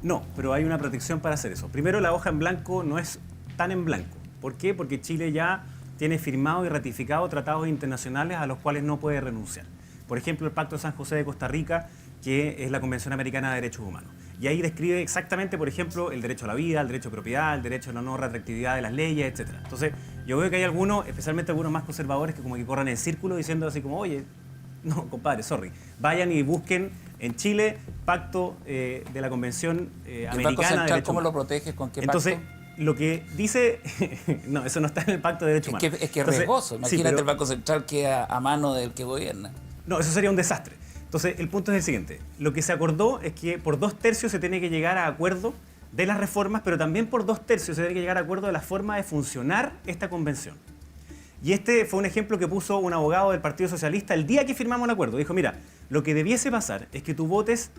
Speaker 4: No, pero hay una protección para hacer eso. Primero, la hoja en blanco no es tan en blanco. ¿Por qué? Porque Chile ya tiene firmado y ratificado tratados internacionales a los cuales no puede renunciar. Por ejemplo, el Pacto de San José de Costa Rica, que es la Convención Americana de Derechos Humanos. Y ahí describe exactamente, por ejemplo, el derecho a la vida, el derecho a propiedad, el derecho a la no retroactividad de las leyes, etc. Entonces, yo veo que hay algunos, especialmente algunos más conservadores, que como que corran en círculo diciendo así como, oye, no, compadre, sorry. Vayan y busquen en Chile pacto de la Convención
Speaker 8: ¿El
Speaker 4: Americana
Speaker 8: Banco
Speaker 4: de
Speaker 8: Central
Speaker 4: Derechos
Speaker 8: cómo lo
Speaker 4: Humanos.
Speaker 8: proteges? ¿Con qué
Speaker 4: Entonces,
Speaker 8: pacto?
Speaker 4: lo que dice... no, eso no está en el Pacto de Derechos Humanos.
Speaker 8: Es que es
Speaker 4: Entonces,
Speaker 8: riesgoso.
Speaker 4: sí,
Speaker 8: Imagínate,
Speaker 4: pero-
Speaker 8: el Banco Central queda a mano del que gobierna.
Speaker 4: No, eso sería un desastre. Entonces, el punto es el siguiente. Lo que se acordó es que por 2/3 se tiene que llegar a acuerdo de las reformas, pero también por 2/3 se tiene que llegar a acuerdo de la forma de funcionar esta convención. Y este fue un ejemplo que puso un abogado del Partido Socialista el día que firmamos el acuerdo. Dijo, mira, lo que debiese pasar es que tú votes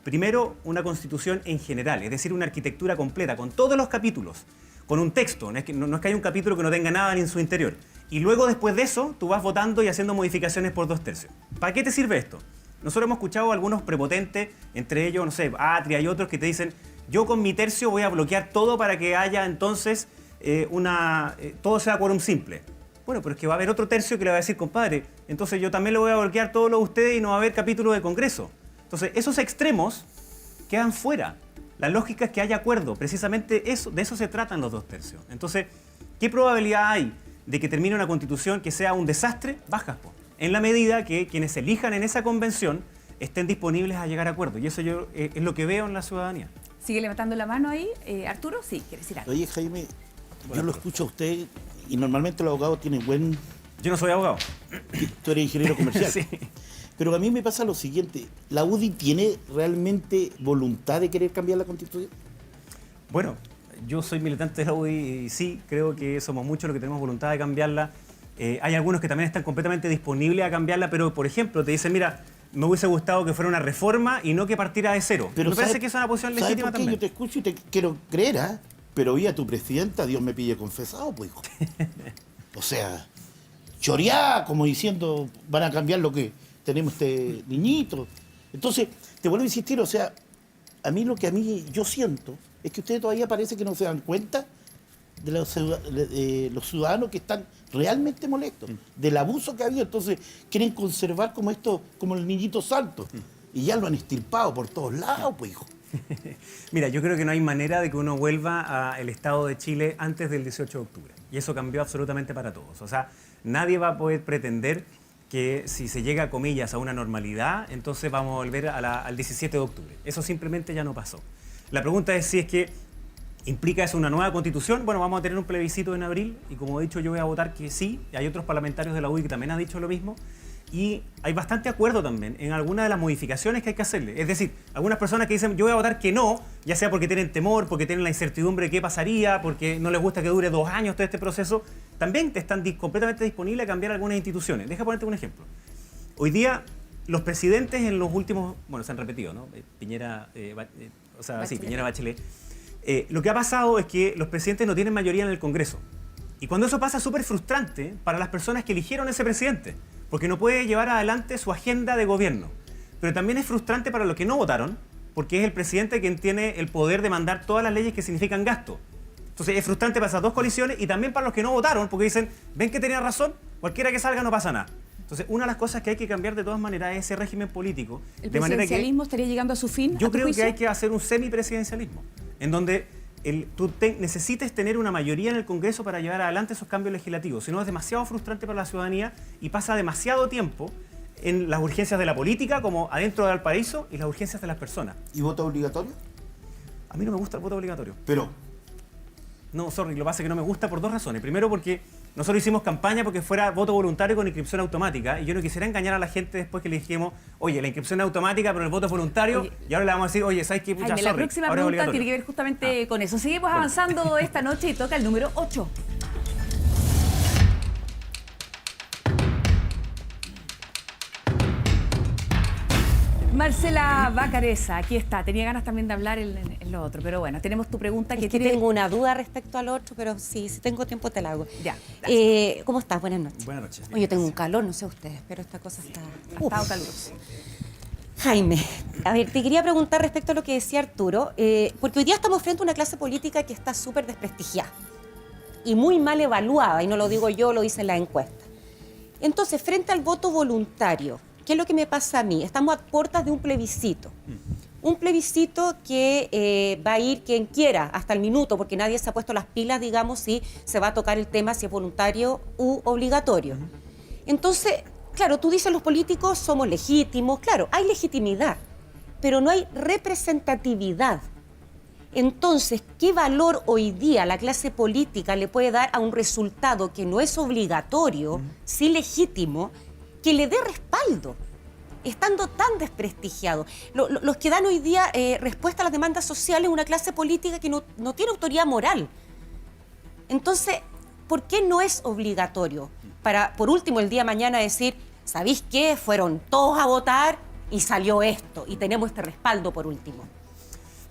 Speaker 4: primero una constitución en general, es decir, una arquitectura completa, con todos los capítulos, con un texto, no es que haya un capítulo que no tenga nada ni en su interior. Y luego, después de eso, tú vas votando y haciendo modificaciones por 2/3. ¿Para qué te sirve esto? Nosotros hemos escuchado a algunos prepotentes, entre ellos, no sé, Atria y otros, que te dicen, yo con mi tercio voy a bloquear todo para que haya entonces todo sea quórum simple. Bueno, pero es que va a haber otro tercio que le va a decir, compadre, entonces yo también le voy a bloquear todo lo de ustedes y no va a haber capítulo de Congreso. Entonces, esos extremos quedan fuera. La lógica es que haya acuerdo. Precisamente eso, de eso se tratan los 2/3. Entonces, ¿qué probabilidad hay de que termine una constitución que sea un desastre? Bajas, po. En la medida que quienes elijan en esa convención estén disponibles a llegar a acuerdo. Y eso yo es lo que veo en la ciudadanía.
Speaker 1: ¿Sigue levantando la mano ahí? Arturo, sí, ¿quieres decir algo?
Speaker 9: Oye, Jaime, yo lo escucho a usted y normalmente los abogados tienen buen...
Speaker 4: Yo no soy abogado.
Speaker 9: Tú eres ingeniero comercial.
Speaker 4: Sí.
Speaker 9: Pero a mí me pasa lo siguiente, ¿la UDI tiene realmente voluntad de querer cambiar la Constitución?
Speaker 4: Bueno, yo soy militante de la UDI y sí, creo que somos muchos los que tenemos voluntad de cambiarla. Hay algunos que también están completamente disponibles a cambiarla, pero, por ejemplo, te dicen, mira, me hubiese gustado que fuera una reforma y no que partiera de cero.
Speaker 9: Pero
Speaker 4: me parece
Speaker 9: ¿sabe-
Speaker 4: que es una posición
Speaker 9: ¿sabe
Speaker 4: legítima
Speaker 9: por qué?
Speaker 4: también.
Speaker 9: Yo te escucho y te quiero creer, ¿ah? Pero vi a tu presidenta, Dios me pille confesado, pues, hijo. O sea, choreada, como diciendo, van a cambiar lo que tenemos este niñito. Entonces, te vuelvo a insistir, o sea, yo siento es que ustedes todavía parece que no se dan cuenta de los ciudadanos que están realmente molestos, del abuso que ha habido. Entonces, quieren conservar como esto, como el niñito santo. Y ya lo han extirpado por todos lados, pues, hijo.
Speaker 4: Mira, yo creo que no hay manera de que uno vuelva al Estado de Chile antes del 18 de octubre. Y eso cambió absolutamente para todos. O sea, nadie va a poder pretender que si se llega, comillas, a una normalidad, entonces vamos a volver al 17 de octubre. Eso simplemente ya no pasó. La pregunta es si es que ¿implica eso una nueva constitución? Bueno, vamos a tener un plebiscito en abril y como he dicho yo voy a votar que sí. Hay otros parlamentarios de la UDI que también han dicho lo mismo. Y hay bastante acuerdo también en algunas de las modificaciones que hay que hacerle. Es decir, algunas personas que dicen yo voy a votar que no, ya sea porque tienen temor, porque tienen la incertidumbre de qué pasaría, porque no les gusta que dure 2 años todo este proceso, también están completamente disponibles a cambiar algunas instituciones. Deja ponerte un ejemplo. Hoy día los presidentes en los últimos, bueno, se han repetido, ¿no? Piñera, Piñera, Bachelet. Lo que ha pasado es que los presidentes no tienen mayoría en el Congreso. Y cuando eso pasa es súper frustrante para las personas que eligieron a ese presidente, porque no puede llevar adelante su agenda de gobierno. Pero también es frustrante para los que no votaron, porque es el presidente quien tiene el poder de mandar todas las leyes que significan gasto. Entonces es frustrante para esas dos coaliciones y también para los que no votaron, porque dicen, ven que tenía razón, cualquiera que salga no pasa nada. Entonces, una de las cosas que hay que cambiar de todas maneras es ese régimen político.
Speaker 1: ¿El presidencialismo estaría llegando a su fin?
Speaker 4: Yo creo que hay que hacer un semipresidencialismo, en donde tú necesites tener una mayoría en el Congreso para llevar adelante esos cambios legislativos. Si no, es demasiado frustrante para la ciudadanía y pasa demasiado tiempo en las urgencias de la política, como adentro de Valparaíso, y las urgencias de las personas.
Speaker 9: ¿Y voto obligatorio?
Speaker 4: A mí no me gusta el voto obligatorio.
Speaker 9: Pero...
Speaker 4: No, sorry, lo que pasa es que no me gusta por 2 razones. Primero, porque nosotros hicimos campaña porque fuera voto voluntario con inscripción automática y yo no quisiera engañar a la gente después que le dijimos, oye, la inscripción es automática, pero el voto es voluntario, oye, y ahora le vamos a decir, oye, ¿sabes qué? Pucha,
Speaker 1: la próxima pregunta tiene que ver justamente con eso. Seguimos avanzando esta noche y toca el número 8. Marcela Bacareza, aquí está. Tenía ganas también de hablar en lo otro, pero bueno, tenemos tu pregunta.
Speaker 10: Que tengo una duda respecto al otro, pero sí, si tengo tiempo te la hago.
Speaker 1: Ya.
Speaker 10: ¿Cómo estás? Buenas noches.
Speaker 4: Buenas noches.
Speaker 10: Oye, yo tengo un calor, no sé ustedes, pero esta cosa está...
Speaker 1: Ha estado caluroso.
Speaker 10: Jaime, a ver, te quería preguntar respecto a lo que decía Arturo, porque hoy día estamos frente a una clase política que está súper desprestigiada y muy mal evaluada, y no lo digo yo, lo dicen las encuestas. Entonces, frente al voto voluntario, ¿qué es lo que me pasa a mí? Estamos a puertas de un plebiscito. Un plebiscito que va a ir quien quiera, hasta el minuto, porque nadie se ha puesto las pilas, digamos, si se va a tocar el tema, si es voluntario u obligatorio. Entonces, claro, tú dices los políticos somos legítimos, claro, hay legitimidad, pero no hay representatividad. Entonces, ¿qué valor hoy día la clase política le puede dar a un resultado que no es obligatorio, sí legítimo, que le dé respaldo, estando tan desprestigiado? Los que dan hoy día respuesta a las demandas sociales, una clase política que no tiene autoridad moral. Entonces, ¿por qué no es obligatorio? Para, por último, el día de mañana decir, ¿sabéis qué? Fueron todos a votar y salió esto, y tenemos este respaldo por último.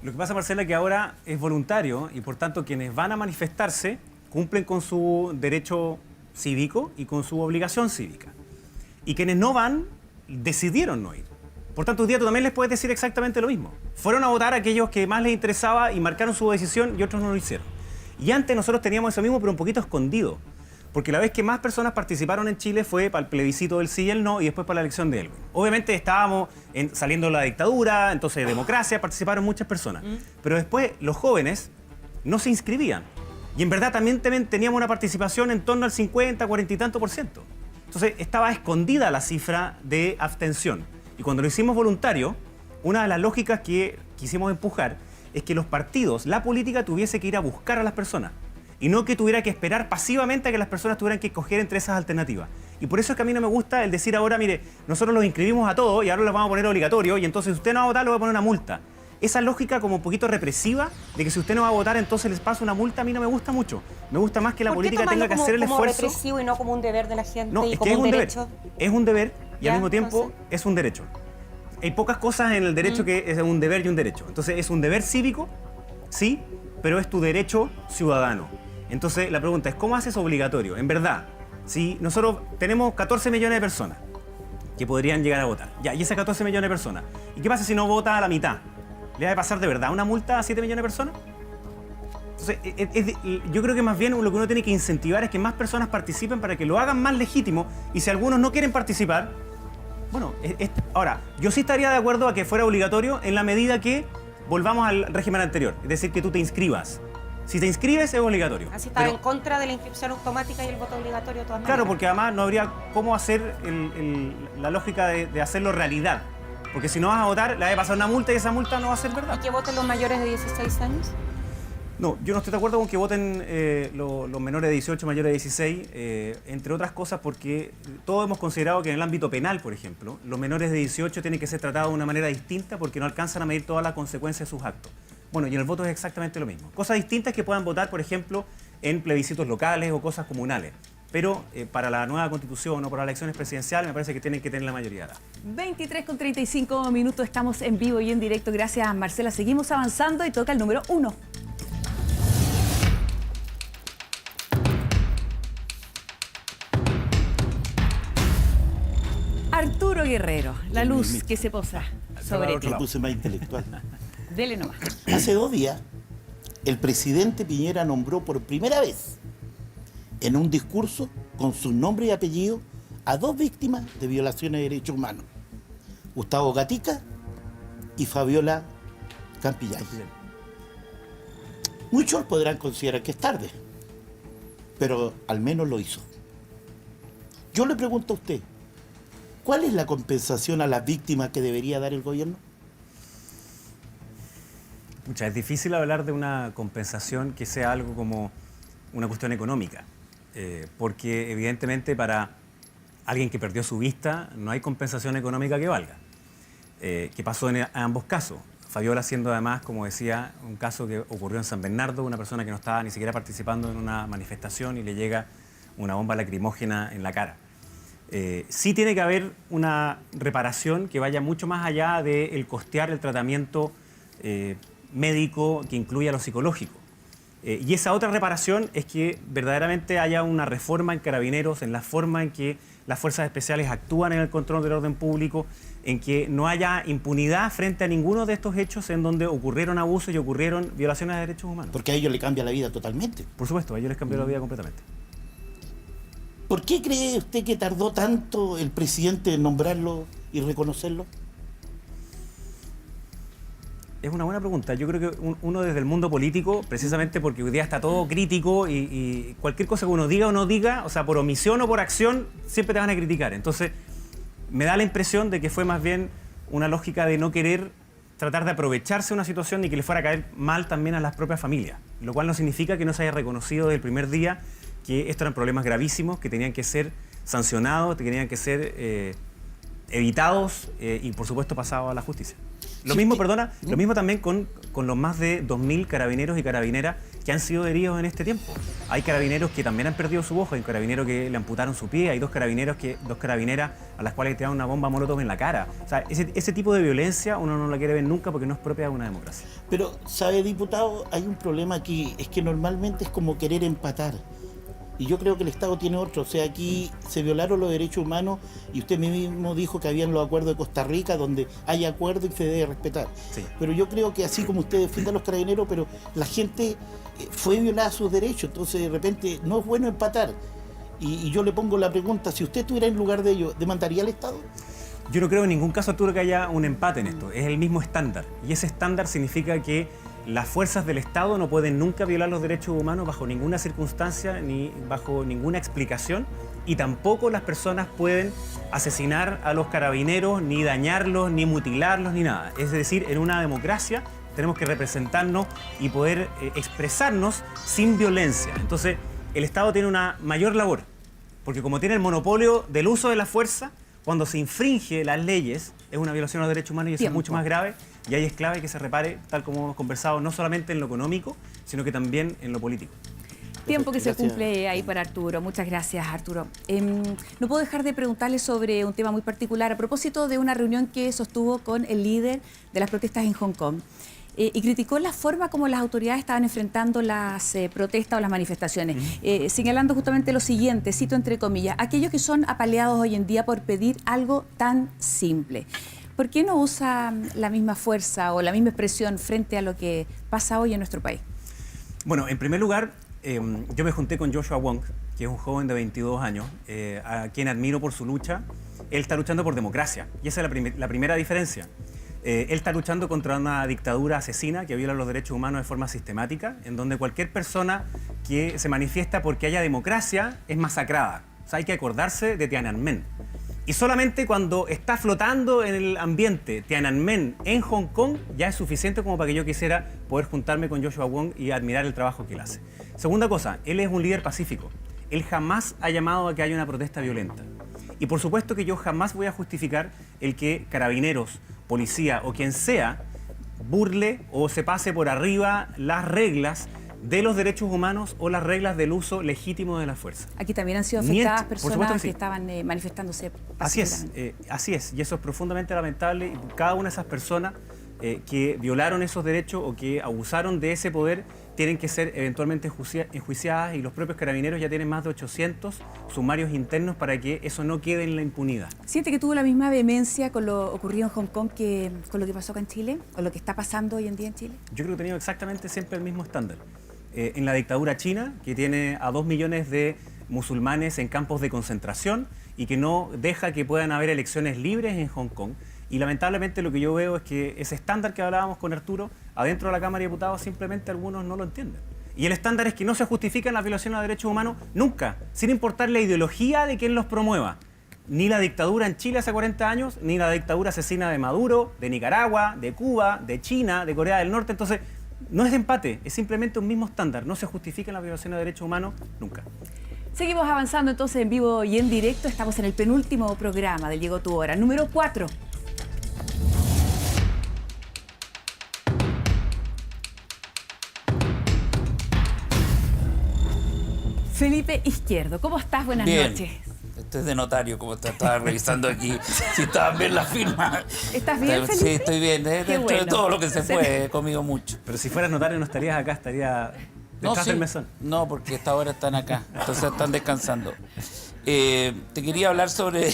Speaker 4: Lo que pasa, Marcela, es que ahora es voluntario y, por tanto, quienes van a manifestarse cumplen con su derecho cívico y con su obligación cívica. Y quienes no van, decidieron no ir. Por tanto, hoy día tú también les puedes decir exactamente lo mismo. Fueron a votar aquellos que más les interesaba y marcaron su decisión y otros no lo hicieron. Y antes nosotros teníamos eso mismo, pero un poquito escondido. Porque la vez que más personas participaron en Chile fue para el plebiscito del sí y el no y después para la elección de Elwin. Obviamente estábamos saliendo de la dictadura, entonces de democracia, participaron muchas personas. Pero después los jóvenes no se inscribían. Y en verdad también teníamos una participación en torno al 50, 40 y tanto %. Entonces estaba escondida la cifra de abstención. Y cuando lo hicimos voluntario, una de las lógicas que quisimos empujar es que los partidos, la política, tuviese que ir a buscar a las personas. Y no que tuviera que esperar pasivamente a que las personas tuvieran que escoger entre esas alternativas. Y por eso es que a mí no me gusta el decir ahora, mire, nosotros los inscribimos a todos y ahora los vamos a poner obligatorio y entonces si usted no va a votar, le voy a poner una multa. Esa lógica como un poquito represiva de que si usted no va a votar, entonces les pasa una multa, a mí no me gusta mucho. Me gusta más que la política tenga que hacer el esfuerzo.
Speaker 10: ¿Por qué tomarlo como represivo y no como un deber de la gente
Speaker 4: no,
Speaker 10: y
Speaker 4: es
Speaker 10: como
Speaker 4: que
Speaker 10: un derecho?
Speaker 4: Es un deber y al mismo tiempo es un derecho. Hay pocas cosas en el derecho que es un deber y un derecho. Entonces es un deber cívico, sí, pero es tu derecho ciudadano. Entonces la pregunta es, ¿cómo haces obligatorio? En verdad, Si nosotros tenemos 14 millones de personas que podrían llegar a votar, ya, y esas 14 millones de personas, ¿y qué pasa si no vota a la mitad? ¿Le va a pasar de verdad una multa a 7 millones de personas? Entonces, yo creo que más bien lo que uno tiene que incentivar es que más personas participen para que lo hagan más legítimo, y si algunos no quieren participar, bueno, ahora, yo sí estaría de acuerdo a que fuera obligatorio en la medida que volvamos al régimen anterior, es decir, que tú te inscribas. Si te inscribes es obligatorio.
Speaker 10: Así está en contra de la inscripción automática y el voto obligatorio de todas maneras.
Speaker 4: Claro, porque además no habría cómo hacer la lógica de hacerlo realidad. Porque si no vas a votar, le va a pasar una multa y esa multa no va a ser verdad.
Speaker 10: ¿Y que voten los mayores de 16 años?
Speaker 4: No, yo no estoy de acuerdo con que voten los menores de 18, mayores de 16, entre otras cosas porque todos hemos considerado que en el ámbito penal, por ejemplo, los menores de 18 tienen que ser tratados de una manera distinta porque no alcanzan a medir todas las consecuencias de sus actos. Bueno, y en el voto es exactamente lo mismo. Cosas distintas que puedan votar, por ejemplo, en plebiscitos locales o cosas comunales. Pero para la nueva constitución o para las elecciones presidenciales me parece que tienen que tener la mayoría de edad.
Speaker 1: 23:35 minutos, estamos en vivo y en directo. Gracias, Marcela. Seguimos avanzando y toca el número 1. Arturo Guerrero, la luz que se posa sobre ti.
Speaker 9: Me puse más intelectual.
Speaker 1: Dele nomás.
Speaker 9: Hace 2 días, el presidente Piñera nombró por primera vez en un discurso con su nombre y apellido a 2 víctimas de violaciones de derechos humanos, Gustavo Gatica y Fabiola Campillay. Muchos podrán considerar que es tarde, pero al menos lo hizo. Yo le pregunto a usted, ¿cuál es la compensación a las víctimas que debería dar el gobierno?
Speaker 4: Pucha, es difícil hablar de una compensación que sea algo como una cuestión económica, porque evidentemente para alguien que perdió su vista no hay compensación económica que valga. ¿Qué pasó en ambos casos? Fabiola siendo además, como decía, un caso que ocurrió en San Bernardo, una persona que no estaba ni siquiera participando en una manifestación y le llega una bomba lacrimógena en la cara. Sí tiene que haber una reparación que vaya mucho más allá del costear el tratamiento médico que incluya lo psicológico. Y esa otra reparación es que verdaderamente haya una reforma en Carabineros, en la forma en que las fuerzas especiales actúan en el control del orden público, en que no haya impunidad frente a ninguno de estos hechos en donde ocurrieron abusos y ocurrieron violaciones de derechos humanos.
Speaker 9: Porque a ellos le cambia la vida totalmente.
Speaker 4: Por supuesto, a ellos les cambió la vida completamente.
Speaker 9: ¿Por qué cree usted que tardó tanto el presidente en nombrarlo y reconocerlo?
Speaker 4: Es una buena pregunta. Yo creo que uno desde el mundo político, precisamente porque hoy día está todo crítico y cualquier cosa que uno diga o no diga, o sea, por omisión o por acción, siempre te van a criticar. Entonces, me da la impresión de que fue más bien una lógica de no querer tratar de aprovecharse de una situación y que le fuera a caer mal también a las propias familias. Lo cual no significa que no se haya reconocido desde el primer día que estos eran problemas gravísimos, que tenían que ser sancionados, que tenían que ser evitados y, por supuesto, pasados a la justicia. Lo mismo, lo mismo también con los más de 2.000 carabineros y carabineras que han sido heridos en este tiempo. Hay carabineros que también han perdido su ojo, hay un carabinero que le amputaron su pie, hay dos carabineras a las cuales le tiraron una bomba molotov en la cara. O sea, ese tipo de violencia uno no la quiere ver nunca porque no es propia de una democracia.
Speaker 9: Pero, ¿sabe, diputado? Hay un problema aquí, es que normalmente es como querer empatar. Y yo creo que el Estado tiene otro. O sea, aquí se violaron los derechos humanos y usted mismo dijo que habían los acuerdos de Costa Rica donde hay acuerdo y se debe respetar.
Speaker 4: Sí.
Speaker 9: Pero yo creo que así como usted defiende a los carabineros, pero la gente fue violada sus derechos. Entonces, de repente, no es bueno empatar. Y yo le pongo la pregunta, si usted estuviera en lugar de ellos, ¿demandaría al Estado?
Speaker 4: Yo no creo en ningún caso, Arturo, que haya un empate en esto. Es el mismo estándar. Y ese estándar significa que las fuerzas del Estado no pueden nunca violar los derechos humanos bajo ninguna circunstancia ni bajo ninguna explicación, y tampoco las personas pueden asesinar a los carabineros, ni dañarlos, ni mutilarlos, ni nada. Es decir, en una democracia tenemos que representarnos y poder expresarnos sin violencia. Entonces, el Estado tiene una mayor labor, porque como tiene el monopolio del uso de la fuerza, cuando se infringe las leyes, es una violación de los derechos humanos y eso es mucho más grave. Y ahí es clave que se repare, tal como hemos conversado, no solamente en lo económico, sino que también en lo político.
Speaker 1: Tiempo que se cumple ahí para Arturo. Muchas gracias, Arturo. No puedo dejar de preguntarle sobre un tema muy particular a propósito de una reunión que sostuvo con el líder de las protestas en Hong Kong. y criticó la forma como las autoridades estaban enfrentando las protestas o las manifestaciones, señalando justamente lo siguiente, cito entre comillas, aquellos que son apaleados hoy en día por pedir algo tan simple. ¿Por qué no usa la misma fuerza o la misma expresión frente a lo que pasa hoy en nuestro país?
Speaker 4: Bueno, en primer lugar, yo me junté con Joshua Wong, que es un joven de 22 años, a quien admiro por su lucha. Él está luchando por democracia, y esa es la primera diferencia. Él está luchando contra una dictadura asesina que viola los derechos humanos de forma sistemática, en donde cualquier persona que se manifiesta porque haya democracia es masacrada. O sea, hay que acordarse de Tiananmen. Y solamente cuando está flotando en el ambiente Tiananmen en Hong Kong ya es suficiente como para que yo quisiera poder juntarme con Joshua Wong y admirar el trabajo que él hace. Segunda cosa, él es un líder pacífico. Él jamás ha llamado a que haya una protesta violenta. Y por supuesto que yo jamás voy a justificar el que carabineros, policía o quien sea burle o se pase por arriba las reglas de los derechos humanos o las reglas del uso legítimo de la fuerza.
Speaker 1: Aquí también han sido afectadas personas que
Speaker 4: sí.
Speaker 1: estaban manifestándose
Speaker 4: Así
Speaker 1: pacíficamente.
Speaker 4: así es, y eso es profundamente lamentable. Y cada una de esas personas que violaron esos derechos o que abusaron de ese poder tienen que ser eventualmente enjuiciadas, y los propios carabineros ya tienen más de 800 sumarios internos para que eso no quede en la impunidad.
Speaker 1: ¿Siente que tuvo la misma vehemencia con lo ocurrido en Hong Kong que con lo que pasó acá en Chile o lo que está pasando hoy en día en Chile?
Speaker 4: Yo creo que he tenido exactamente siempre el mismo estándar. En la dictadura china, que tiene a 2 millones de musulmanes en campos de concentración y que no deja que puedan haber elecciones libres en Hong Kong. Y lamentablemente lo que yo veo es que ese estándar que hablábamos con Arturo, adentro de la Cámara de Diputados simplemente algunos no lo entienden. Y el estándar es que no se justifican las violaciones de derechos humanos nunca, sin importar la ideología de quien los promueva. Ni la dictadura en Chile hace 40 años, ni la dictadura asesina de Maduro, de Nicaragua, de Cuba, de China, de Corea del Norte. Entonces, no es de empate, es simplemente un mismo estándar. No se justifican las violaciones de derechos humanos nunca.
Speaker 1: Seguimos avanzando entonces en vivo y en directo. Estamos en el penúltimo programa de Llegó tu hora, número 4. Felipe Izquierdo, ¿cómo estás? Buenas noches.
Speaker 8: Este es de notario, como te estaba revisando aquí, si estaban bien las firmas.
Speaker 1: ¿Estás bien, Felipe?
Speaker 8: Sí, estoy bien, dentro de todo lo que se puede, he comido mucho.
Speaker 4: Pero si fueras notario no estarías acá, estaría detrás del mesón.
Speaker 8: No, porque esta hora están acá, entonces están descansando. Te quería hablar sobre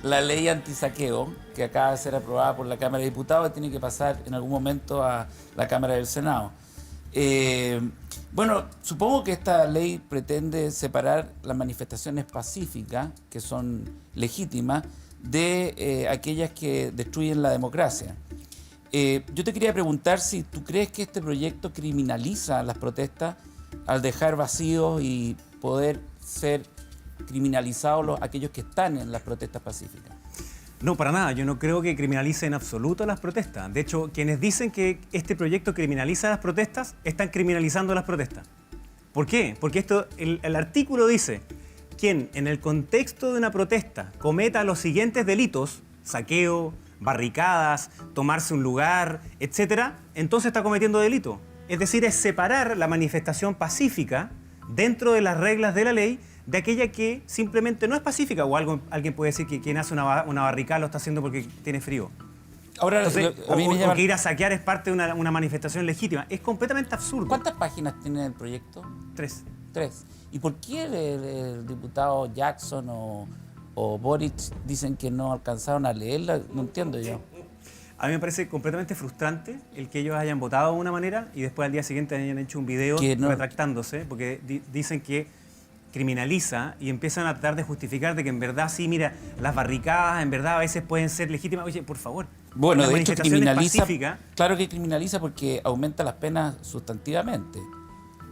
Speaker 8: la ley antisaqueo, que acaba de ser aprobada por la Cámara de Diputados y tiene que pasar en algún momento a la Cámara del Senado. Bueno, supongo que esta ley pretende separar las manifestaciones pacíficas, que son legítimas, de aquellas que destruyen la democracia. Yo te quería preguntar si tú crees que este proyecto criminaliza las protestas al dejar vacíos y poder ser criminalizados aquellos que están en las protestas pacíficas.
Speaker 4: No, para nada. Yo no creo que criminalice en absoluto las protestas. De hecho, quienes dicen que este proyecto criminaliza las protestas, están criminalizando las protestas. ¿Por qué? Porque el artículo dice, quien en el contexto de una protesta cometa los siguientes delitos, saqueo, barricadas, tomarse un lugar, etcétera, entonces está cometiendo delito. Es decir, es separar la manifestación pacífica dentro de las reglas de la ley de aquella que simplemente no es pacífica, o alguien puede decir que quien hace una barricada lo está haciendo porque tiene frío.
Speaker 8: Ahora,
Speaker 4: entonces,
Speaker 8: a mí me llama...
Speaker 4: o que ir a saquear es parte de una manifestación legítima. Es completamente absurdo.
Speaker 8: ¿Cuántas páginas tiene el proyecto?
Speaker 4: 3.
Speaker 8: 3. ¿Y por qué el diputado Jackson o Boric dicen que no alcanzaron a leerla? No entiendo yo.
Speaker 4: A mí me parece completamente frustrante el que ellos hayan votado de una manera y después al día siguiente hayan hecho un video retractándose, porque dicen que criminaliza y empiezan a tratar de justificar de que en verdad sí, mira, las barricadas en verdad a veces pueden ser legítimas. Oye, por favor.
Speaker 8: Bueno, de hecho criminaliza, claro que criminaliza porque aumenta las penas sustantivamente.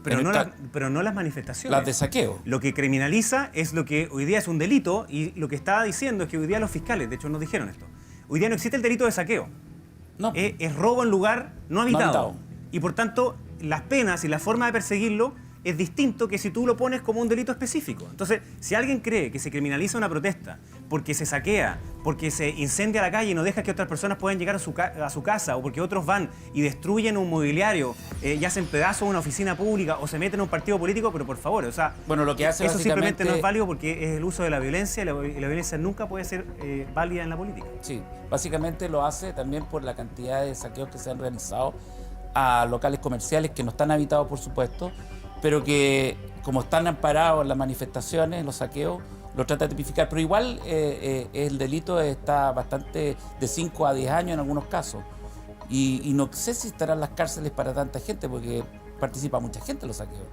Speaker 4: Pero no las manifestaciones.
Speaker 8: Las de saqueo.
Speaker 4: Lo que criminaliza es lo que hoy día es un delito, y lo que estaba diciendo es que hoy día los fiscales, de hecho nos dijeron esto, hoy día no existe el delito de saqueo.
Speaker 8: No.
Speaker 4: Es robo en lugar no habitado. Y por tanto, las penas y la forma de perseguirlo es distinto que si tú lo pones como un delito específico. Entonces, si alguien cree que se criminaliza una protesta porque se saquea, porque se incendia la calle y no deja que otras personas puedan llegar a su casa, o porque otros van y destruyen un mobiliario y hacen pedazos una oficina pública o se meten en un partido político, pero por favor, o sea,
Speaker 8: bueno, lo que hace
Speaker 4: eso simplemente no es válido porque es el uso de la violencia, y la violencia nunca puede ser válida en la política.
Speaker 8: Sí, básicamente lo hace también por la cantidad de saqueos que se han realizado a locales comerciales que no están habitados, por supuesto, pero que como están amparados en las manifestaciones, en los saqueos, lo trata de tipificar. Pero igual el delito está bastante de 5 a 10 años en algunos casos. Y no sé si estarán las cárceles para tanta gente, porque participa mucha gente en los saqueos.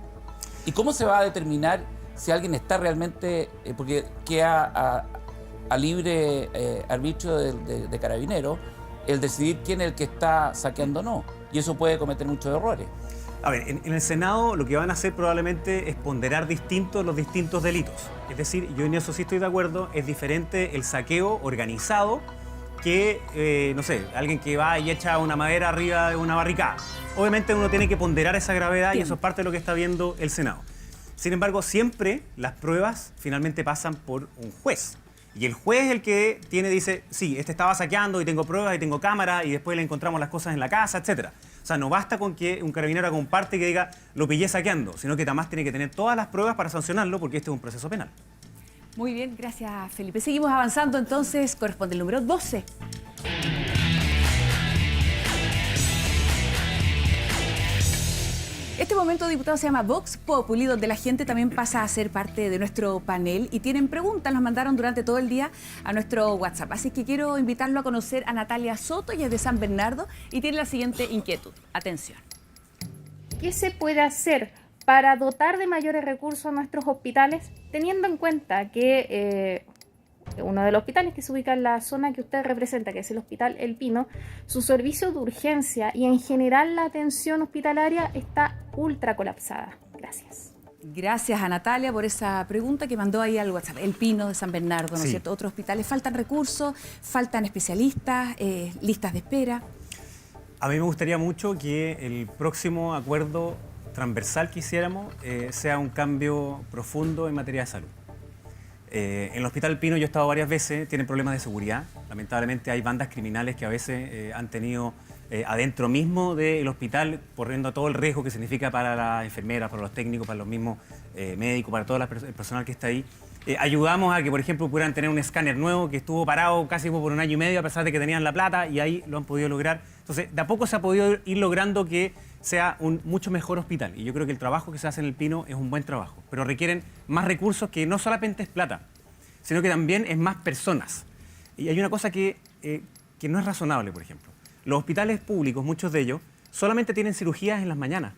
Speaker 8: ¿Y cómo se va a determinar si alguien está realmente, porque queda a libre arbitrio de Carabineros, el decidir quién es el que está saqueando o no? Y eso puede cometer muchos errores.
Speaker 4: A ver, en el Senado lo que van a hacer probablemente es ponderar los distintos delitos. Es decir, yo en eso sí estoy de acuerdo, es diferente el saqueo organizado que, no sé, alguien que va y echa una madera arriba de una barricada. Obviamente uno tiene que ponderar esa gravedad y eso es parte de lo que está viendo el Senado. Sin embargo, siempre las pruebas finalmente pasan por un juez. Y el juez es el que dice, sí, este estaba saqueando y tengo pruebas y tengo cámara y después le encontramos las cosas en la casa, etc. O sea, no basta con que un carabinero haga un parte que diga, lo pillé saqueando, sino que además tiene que tener todas las pruebas para sancionarlo porque este es un proceso penal.
Speaker 1: Muy bien, gracias Felipe. Seguimos avanzando entonces, corresponde el número 12. Este momento, diputado, se llama Vox Populi, donde la gente también pasa a ser parte de nuestro panel y tienen preguntas, nos mandaron durante todo el día a nuestro WhatsApp. Así que quiero invitarlo a conocer a Natalia Soto, ella es de San Bernardo y tiene la siguiente inquietud. Atención.
Speaker 11: ¿Qué se puede hacer para dotar de mayores recursos a nuestros hospitales, teniendo en cuenta que uno de los hospitales que se ubica en la zona que usted representa, que es el Hospital El Pino, su servicio de urgencia y en general la atención hospitalaria está ultra colapsada? Gracias.
Speaker 1: Gracias a Natalia por esa pregunta que mandó ahí al WhatsApp. El Pino de San Bernardo, ¿no es cierto? Otros hospitales. ¿Faltan recursos? ¿Faltan especialistas? ¿Listas de espera?
Speaker 4: A mí me gustaría mucho que el próximo acuerdo transversal que hiciéramos sea un cambio profundo en materia de salud. En el Hospital Pino yo he estado varias veces, tienen problemas de seguridad. Lamentablemente hay bandas criminales que a veces han tenido adentro mismo del hospital, corriendo todo el riesgo que significa para las enfermeras, para los técnicos, para los mismos médicos, para todo el personal que está ahí. Ayudamos a que, por ejemplo, pudieran tener un escáner nuevo que estuvo parado casi por 1 año y medio a pesar de que tenían la plata y ahí lo han podido lograr. Entonces, de a poco se ha podido ir logrando que sea un mucho mejor hospital. Y yo creo que el trabajo que se hace en el Pino es un buen trabajo, pero requieren más recursos que no solamente es plata, sino que también es más personas. Y hay una cosa que no es razonable, por ejemplo. Los hospitales públicos, muchos de ellos, solamente tienen cirugías en las mañanas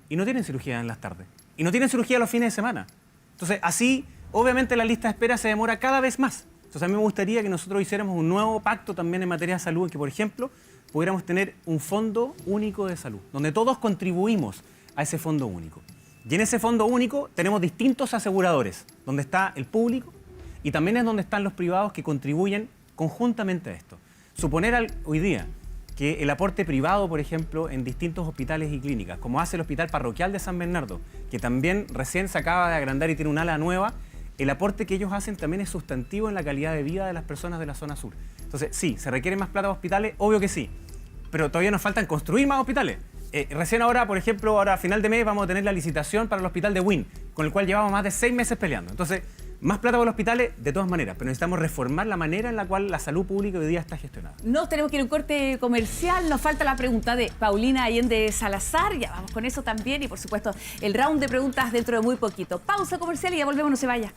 Speaker 4: y no tienen cirugías en las tardes. Y no tienen cirugía los fines de semana. Entonces, así, obviamente, la lista de espera se demora cada vez más. Entonces, a mí me gustaría que nosotros hiciéramos un nuevo pacto también en materia de salud, en que, por ejemplo, pudiéramos tener un fondo único de salud, donde todos contribuimos a ese fondo único. Y en ese fondo único tenemos distintos aseguradores, donde está el público y también es donde están los privados que contribuyen conjuntamente a esto. Suponer hoy día que el aporte privado, por ejemplo, en distintos hospitales y clínicas, como hace el Hospital Parroquial de San Bernardo, que también recién se acaba de agrandar y tiene un ala nueva, el aporte que ellos hacen también es sustantivo en la calidad de vida de las personas de la zona sur. Entonces, sí, ¿se requiere más plata para hospitales? Obvio que sí, pero todavía nos faltan construir más hospitales. Recién ahora, por ejemplo, ahora a final de mes vamos a tener la licitación para el hospital de Wynn, con el cual llevamos más de 6 meses peleando. Entonces, más plata para los hospitales, de todas maneras, pero necesitamos reformar la manera en la cual la salud pública hoy día está gestionada.
Speaker 1: Nos tenemos que ir a un corte comercial, nos falta la pregunta de Paulina Allende Salazar, ya vamos con eso también y por supuesto el round de preguntas dentro de muy poquito. Pausa comercial y ya volvemos, no se vaya.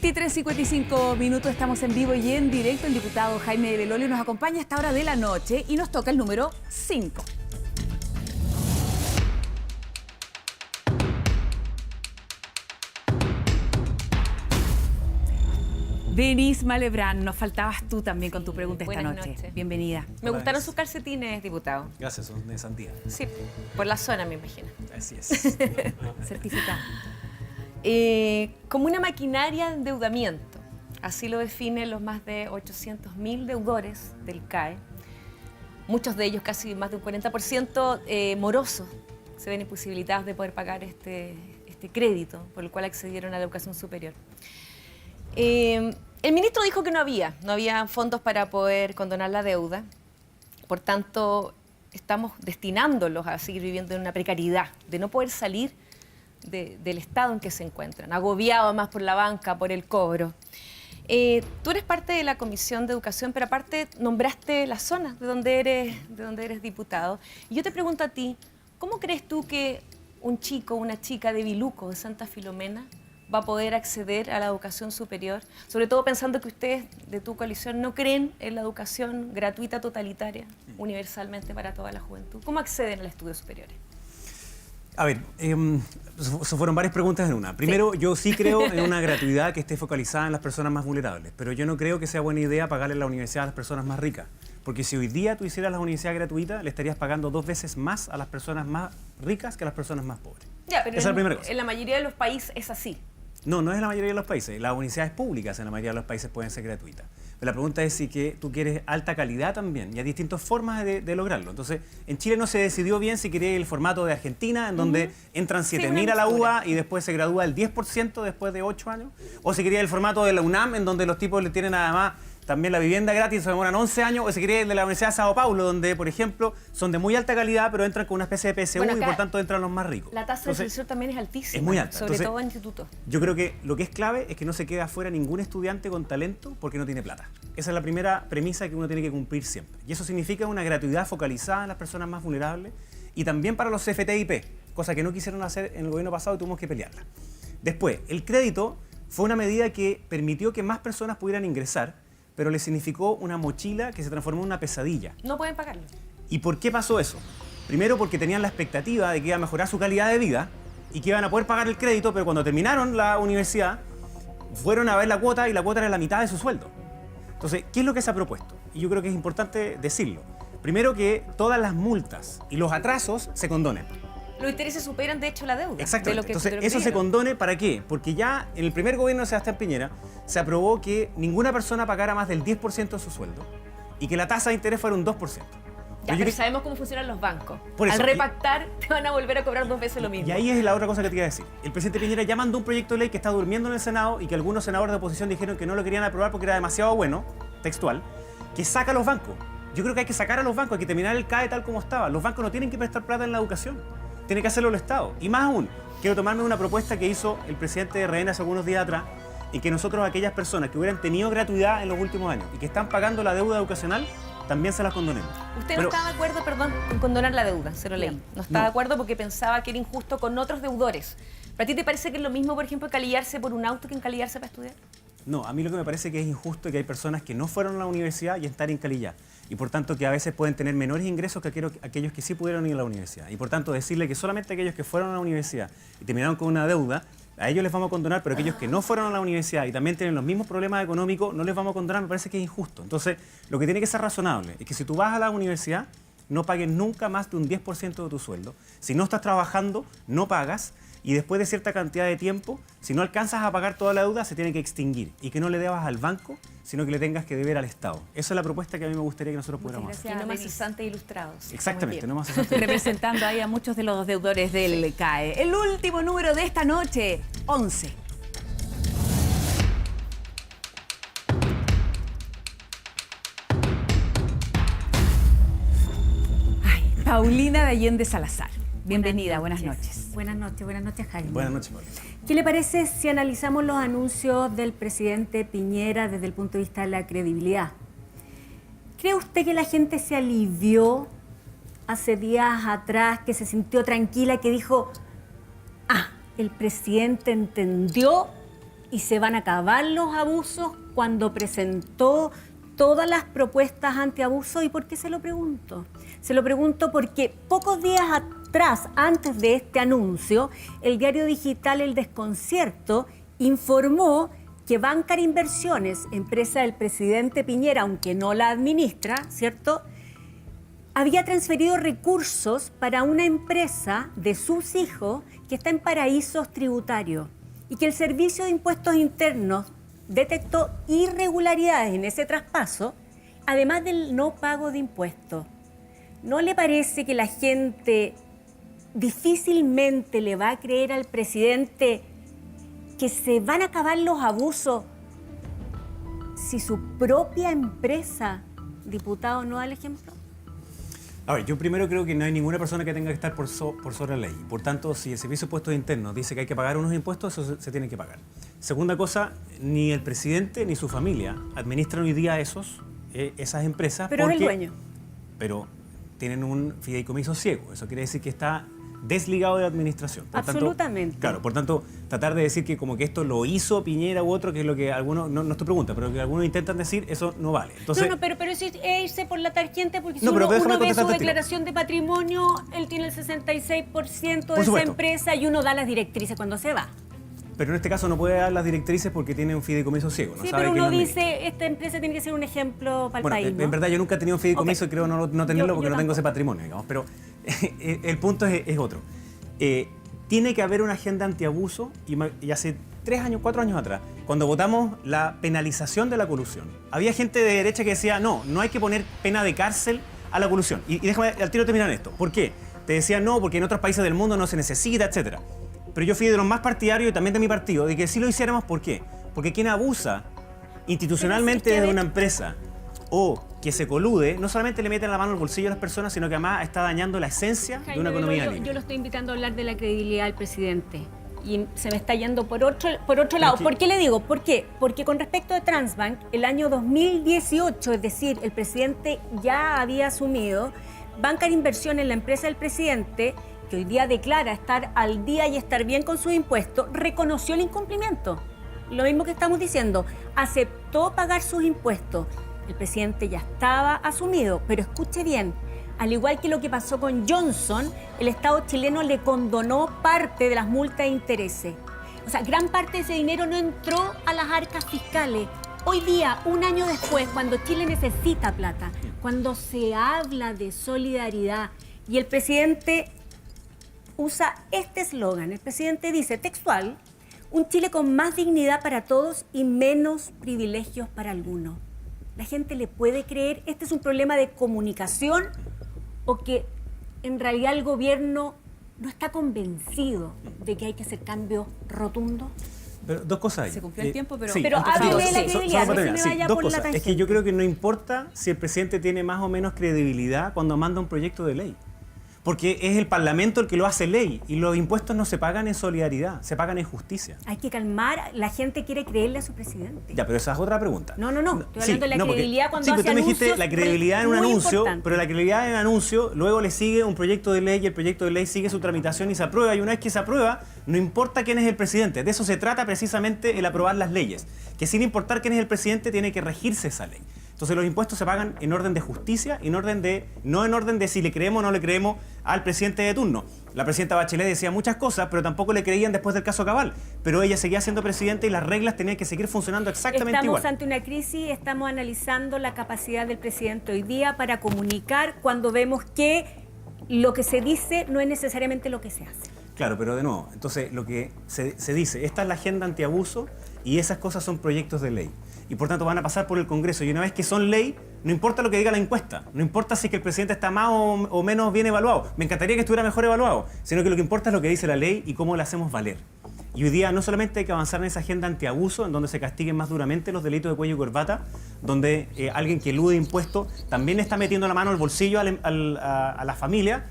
Speaker 1: ...23:55, estamos en vivo y en directo. El diputado Jaime Belolio nos acompaña a esta hora de la noche y nos toca el número 5. Denise Malebrán, nos faltabas tú también con tu pregunta esta noche.
Speaker 12: Noches.
Speaker 1: Bienvenida.
Speaker 12: Me gustaron sus calcetines, diputado.
Speaker 4: Gracias, son de sandía.
Speaker 12: Sí, por la zona, me imagino.
Speaker 4: Así es.
Speaker 1: Certificado.
Speaker 12: Como una maquinaria de endeudamiento. Así lo definen los más de 800.000 deudores del CAE. Muchos de ellos, casi más de un 40%, morosos. Se ven imposibilitados de poder pagar este crédito por el cual accedieron a la educación superior. El ministro dijo que no había fondos para poder condonar la deuda. Por tanto, estamos destinándolos a seguir viviendo en una precariedad, de no poder salir del estado en que se encuentran, agobiados más por la banca, por el cobro. Tú eres parte de la Comisión de Educación, pero aparte nombraste la zona de donde eres diputado. Y yo te pregunto a ti, ¿cómo crees tú que un chico o una chica de Biluco, de Santa Filomena, va a poder acceder a la educación superior? Sobre todo pensando que ustedes de tu coalición no creen en la educación gratuita totalitaria, universalmente para toda la juventud. ¿Cómo acceden a los estudios superiores?
Speaker 4: A ver, fueron varias preguntas en una. Primero, yo sí creo en una gratuidad que esté focalizada en las personas más vulnerables, pero yo no creo que sea buena idea pagarle la universidad a las personas más ricas, porque si hoy día tú hicieras la universidad gratuita, le estarías pagando 2 veces más a las personas más ricas que a las personas más pobres.
Speaker 12: Ya, pero
Speaker 4: esa es la primera cosa.
Speaker 12: En la mayoría de los países es así.
Speaker 4: No, no es la mayoría de los países. Las universidades públicas en la mayoría de los países pueden ser gratuitas. Pero la pregunta es si que tú quieres alta calidad también, y hay distintas formas de lograrlo. Entonces, en Chile no se decidió bien si quería el formato de Argentina, en donde entran 7.000 a la UBA y después se gradúa el 10% después de 8 años, o si quería el formato de la UNAM, en donde los tipos le tienen además también la vivienda gratis, se demoran 11 años, o si quería el de la Universidad de Sao Paulo, donde, por ejemplo, son de muy alta calidad, pero entran con una especie de PSU y por tanto entran los más ricos.
Speaker 12: La tasa de selección también es altísima,
Speaker 4: es muy alta.
Speaker 12: Sobre todo en institutos.
Speaker 4: Yo creo que lo que es clave es que no se quede afuera ningún estudiante con talento porque no tiene plata. Esa es la primera premisa que uno tiene que cumplir siempre. Y eso significa una gratuidad focalizada en las personas más vulnerables y también para los CFTIP, cosa que no quisieron hacer en el gobierno pasado y tuvimos que pelearla. Después, el crédito fue una medida que permitió que más personas pudieran ingresar, pero le significó una mochila que se transformó en una pesadilla.
Speaker 12: No pueden pagarlo.
Speaker 4: ¿Y por qué pasó eso? Primero porque tenían la expectativa de que iba a mejorar su calidad de vida y que iban a poder pagar el crédito, pero cuando terminaron la universidad, fueron a ver la cuota y la cuota era la mitad de su sueldo. Entonces, ¿qué es lo que se ha propuesto? Y yo creo que es importante decirlo. Primero que todas las multas y los atrasos se condonen.
Speaker 12: Los intereses superan, de hecho, la deuda.
Speaker 4: Exactamente. Entonces, eso se condone, ¿para qué? Porque ya en el primer gobierno de Sebastián Piñera se aprobó que ninguna persona pagara más del 10% de su sueldo y que la tasa de interés fuera un 2%.
Speaker 12: Ya, pero sabemos cómo funcionan los bancos.
Speaker 4: Por eso,
Speaker 12: al repactar, te van a volver a cobrar 2 veces lo mismo.
Speaker 4: Y ahí es la otra cosa que te iba a decir. El presidente Piñera ya mandó un proyecto de ley que está durmiendo en el Senado y que algunos senadores de oposición dijeron que no lo querían aprobar porque era demasiado bueno, textual, que saca a los bancos. Yo creo que hay que sacar a los bancos, hay que terminar el CAE tal como estaba. Los bancos no tienen que prestar plata en la educación. Tiene que hacerlo el Estado. Y más aún, quiero tomarme una propuesta que hizo el presidente de RN hace algunos días atrás, en que nosotros, aquellas personas que hubieran tenido gratuidad en los últimos años y que están pagando la deuda educacional, también se las condonemos.
Speaker 12: Usted no está de acuerdo, perdón, con condonar la deuda, se lo leí. No está de acuerdo porque pensaba que era injusto con otros deudores. ¿Para ti te parece que es lo mismo, por ejemplo, encalillarse por un auto que encalillarse para estudiar?
Speaker 4: No, a mí lo que me parece que es injusto es que hay personas que no fueron a la universidad y están encalilladas. Y por tanto que a veces pueden tener menores ingresos que aquellos que sí pudieron ir a la universidad. Y por tanto decirle que solamente aquellos que fueron a la universidad y terminaron con una deuda, a ellos les vamos a condonar, pero aquellos que no fueron a la universidad y también tienen los mismos problemas económicos, no les vamos a condonar, me parece que es injusto. Entonces, lo que tiene que ser razonable es que si tú vas a la universidad, no pagues nunca más de un 10% de tu sueldo. Si no estás trabajando, no pagas. Y después de cierta cantidad de tiempo, si no alcanzas a pagar toda la deuda, se tiene que extinguir. Y que no le debas al banco, sino que le tengas que deber al Estado. Esa es la propuesta que a mí me gustaría que nosotros pudiéramos hacer.
Speaker 12: Y no más cesantes ilustrados.
Speaker 4: Exactamente, no más cesantes.
Speaker 1: Representando ahí a muchos de los deudores del CAE. El último número de esta noche, 11. Paulina de Allende Salazar. Bienvenida, buenas noches.
Speaker 13: Buenas noches, Jaime.
Speaker 4: Buenas noches, Paulina.
Speaker 13: ¿Qué le parece si analizamos los anuncios del presidente Piñera desde el punto de vista de la credibilidad? ¿Cree usted que la gente se alivió hace días atrás, que se sintió tranquila, que dijo, el presidente entendió y se van a acabar los abusos cuando presentó todas las propuestas antiabuso? ¿Y por qué se lo pregunto? Se lo pregunto porque pocos días atrás, antes de este anuncio, el diario digital El Desconcierto informó que Bancar Inversiones, empresa del presidente Piñera, aunque no la administra, ¿cierto?, había transferido recursos para una empresa de sus hijos que está en paraísos tributarios y que el Servicio de Impuestos Internos detectó irregularidades en ese traspaso, además del no pago de impuestos. ¿No le parece que la gente difícilmente le va a creer al presidente que se van a acabar los abusos si su propia empresa, diputado, no da el ejemplo?
Speaker 4: A ver, yo primero creo que no hay ninguna persona que tenga que estar por sobre la ley. Por tanto, si el Servicio de Impuestos Internos dice que hay que pagar unos impuestos, eso se tiene que pagar. Segunda cosa, ni el presidente ni su familia administran hoy día esas empresas.
Speaker 13: Pero es el dueño.
Speaker 4: Pero tienen un fideicomiso ciego. Eso quiere decir que está desligado de la administración. Por
Speaker 13: Absolutamente.
Speaker 4: Tanto, claro, por tanto, tratar de decir que como que esto lo hizo Piñera u otro, que es lo que algunos, no es tu pregunta, pero que algunos intentan decir, eso no vale. Entonces,
Speaker 13: pero eso es irse por la tangente, porque si
Speaker 4: No, pero
Speaker 13: uno
Speaker 4: déjame
Speaker 13: ve su
Speaker 4: contestarte al tiro.
Speaker 13: declaración de patrimonio, él tiene el 66% de esa
Speaker 4: supuesto.
Speaker 13: empresa y uno da las directrices cuando se va.
Speaker 4: pero en este caso no puede dar las directrices porque tiene un fideicomiso ciego. No
Speaker 13: Sí,
Speaker 4: sabe
Speaker 13: pero
Speaker 4: qué
Speaker 13: uno
Speaker 4: es lo que-
Speaker 13: dice, esta empresa tiene que ser un ejemplo para el
Speaker 4: Bueno,
Speaker 13: país, ¿no?
Speaker 4: en verdad yo nunca he tenido un fideicomiso y creo no tenerlo porque no tengo ese patrimonio, digamos. Pero el punto es otro. Tiene que haber una agenda antiabuso y hace 3 años, 4 años atrás, cuando votamos la penalización de la colusión, había gente de derecha que decía, no hay que poner pena de cárcel a la colusión. Y déjame al tiro terminar esto. ¿Por qué? Te decían no, porque en otros países del mundo no se necesita, etcétera. Pero yo fui de los más partidarios y también de mi partido de que sí lo hiciéramos. ¿Por qué? Porque quien abusa institucionalmente de una empresa o que se colude, no solamente le meten la mano al bolsillo a las personas, sino que además está dañando la esencia de una economía libre.
Speaker 13: Yo lo estoy invitando a hablar de la credibilidad del presidente y se me está yendo por otro lado. ¿Por qué le digo? ¿Por qué? Porque con respecto a Transbank, el año 2018, es decir, el presidente ya había asumido, Banca de Inversión en la empresa del presidente, que hoy día declara estar al día y estar bien con sus impuestos, reconoció el incumplimiento. Lo mismo que estamos diciendo, aceptó pagar sus impuestos. El presidente ya estaba asumido, pero escuche bien, al igual que lo que pasó con Johnson, el Estado chileno le condonó parte de las multas e intereses. O sea, gran parte de ese dinero no entró a las arcas fiscales. Hoy día, un año después, cuando Chile necesita plata, cuando se habla de solidaridad y el presidente usa este eslogan, el presidente dice textual, un Chile con más dignidad para todos y menos privilegios para algunos. ¿La gente le puede creer? ¿Este es un problema de comunicación o que en realidad el gobierno no está convencido de que hay que hacer cambios rotundos?
Speaker 4: Pero dos cosas ahí.
Speaker 1: Se cumplió el tiempo, pero...
Speaker 4: Sí,
Speaker 13: Pero hábleme de la
Speaker 4: solo
Speaker 13: credibilidad,
Speaker 4: para
Speaker 13: no se me
Speaker 4: terminar. Sí,
Speaker 13: vaya
Speaker 4: dos
Speaker 13: por la
Speaker 4: cosas. Es
Speaker 13: tangente.
Speaker 4: que yo creo que no importa si el presidente tiene más o menos credibilidad cuando manda un proyecto de ley. Porque es el Parlamento el que lo hace ley y los impuestos no se pagan en solidaridad, se pagan en justicia.
Speaker 13: Hay que calmar, la gente quiere creerle a su presidente.
Speaker 4: Ya, pero esa es otra pregunta.
Speaker 13: No, estoy hablando de la
Speaker 4: porque-
Speaker 13: credibilidad cuando
Speaker 4: sí,
Speaker 13: hace
Speaker 4: pero tú me dijiste
Speaker 13: anuncios
Speaker 4: la credibilidad en un
Speaker 13: muy
Speaker 4: anuncio,
Speaker 13: importantes.
Speaker 4: pero la credibilidad en el anuncio, luego le sigue un proyecto de ley y el proyecto de ley sigue su tramitación y se aprueba. Y una vez que se aprueba, no importa quién es el presidente. De eso se trata precisamente el aprobar las leyes. Que sin importar quién es el presidente, tiene que regirse esa ley. Entonces los impuestos se pagan en orden de justicia, no en orden de si le creemos o no le creemos al presidente de turno. La presidenta Bachelet decía muchas cosas, pero tampoco le creían después del caso Cabal. Pero ella seguía siendo presidenta y las reglas tenían que seguir funcionando exactamente
Speaker 13: Estamos
Speaker 4: igual.
Speaker 13: ante una crisis, estamos analizando la capacidad del presidente hoy día para comunicar cuando vemos que lo que se dice no es necesariamente lo que se hace.
Speaker 4: Claro, pero de nuevo, entonces lo que se dice, esta es la agenda antiabuso y esas cosas son proyectos de ley. Y por tanto van a pasar por el Congreso. Y una vez que son ley, no importa lo que diga la encuesta, no importa si es que el presidente está más o menos bien evaluado. Me encantaría que estuviera mejor evaluado, sino que lo que importa es lo que dice la ley y cómo la hacemos valer. Y hoy día no solamente hay que avanzar en esa agenda antiabuso, en donde se castiguen más duramente los delitos de cuello y corbata, donde alguien que elude impuestos también está metiendo la mano al bolsillo a la familia,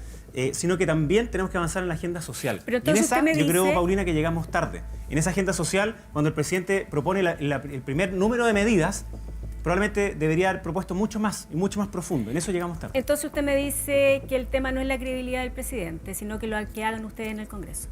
Speaker 4: sino que también tenemos que avanzar en la agenda social.
Speaker 13: Pero
Speaker 4: Y en
Speaker 13: entonces
Speaker 4: esa,
Speaker 13: usted me
Speaker 4: yo creo,
Speaker 13: dice-
Speaker 4: Paulina, que llegamos tarde. En esa agenda social, cuando el presidente propone el primer número de medidas, probablemente debería haber propuesto mucho más y mucho más profundo. En eso llegamos tarde.
Speaker 13: Entonces usted me dice que el tema no es la credibilidad del presidente, sino que lo que hagan ustedes en el Congreso.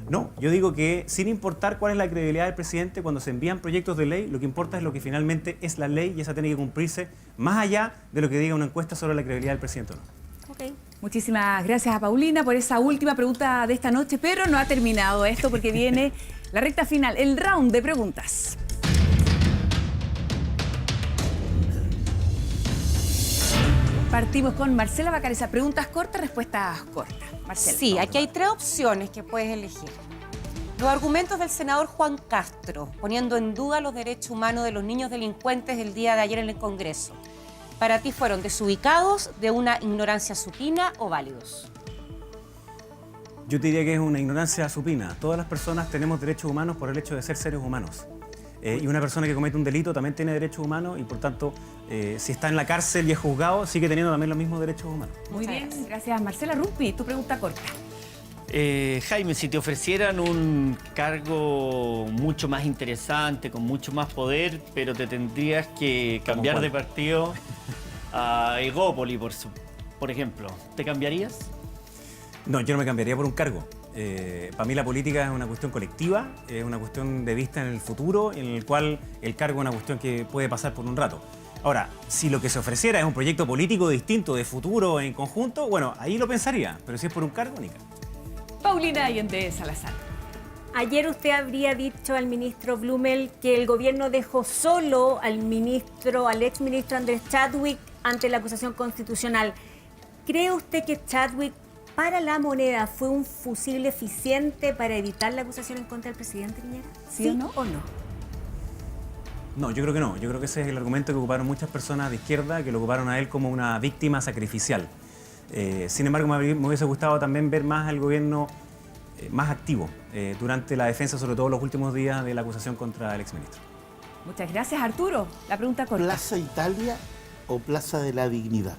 Speaker 4: No, yo digo que sin importar cuál es la credibilidad del presidente, cuando se envían proyectos de ley, lo que importa es lo que finalmente es la ley y esa tiene que cumplirse más allá de lo que diga una encuesta sobre la credibilidad del presidente o no.
Speaker 13: Okay.
Speaker 1: Muchísimas gracias a Paulina por esa última pregunta de esta noche, pero no ha terminado esto porque viene la recta final, el round de preguntas. Partimos con Marcela Bacareza. Preguntas cortas, respuestas cortas. Marcela.
Speaker 10: Sí, aquí hay 3 opciones que puedes elegir. Los argumentos del senador Juan Castro, poniendo en duda los derechos humanos de los niños delincuentes del día de ayer en el Congreso. ¿Para ti fueron desubicados, de una ignorancia supina o válidos?
Speaker 4: Yo te diría que es una ignorancia supina. Todas las personas tenemos derechos humanos por el hecho de ser seres humanos. Y una persona que comete un delito también tiene derechos humanos y, por tanto, si está en la cárcel y es juzgado, sigue teniendo también los mismos derechos humanos.
Speaker 1: Muy bien, gracias. Marcela Rumpi, tu pregunta corta.
Speaker 7: Jaime, si te ofrecieran un cargo mucho más interesante, con mucho más poder, pero te tendrías que cambiar de partido a Egópoli, por ejemplo, ¿te cambiarías?
Speaker 4: No, yo no me cambiaría por un cargo. Para mí la política es una cuestión colectiva, es una cuestión de vista en el futuro, en el cual el cargo es una cuestión que puede pasar por un rato. Ahora, si lo que se ofreciera es un proyecto político distinto, de futuro, en conjunto, bueno, ahí lo pensaría, pero si es por un cargo, ni caso.
Speaker 1: Paulina Allende Salazar.
Speaker 13: Ayer usted habría dicho al ministro Blumel que el gobierno dejó solo al exministro Andrés Chadwick ante la acusación constitucional. ¿Cree usted que Chadwick para la moneda fue un fusible eficiente para evitar la acusación en contra del presidente Piñera? ¿Sí o no?
Speaker 4: No, yo creo que no. Yo creo que ese es el argumento que ocuparon muchas personas de izquierda, que lo ocuparon a él como una víctima sacrificial. Sin embargo, me hubiese gustado también ver más al gobierno más activo durante la defensa, sobre todo los últimos días de la acusación contra el exministro.
Speaker 1: Muchas gracias, Arturo. La pregunta corta.
Speaker 9: ¿Plaza Italia o Plaza de la Dignidad?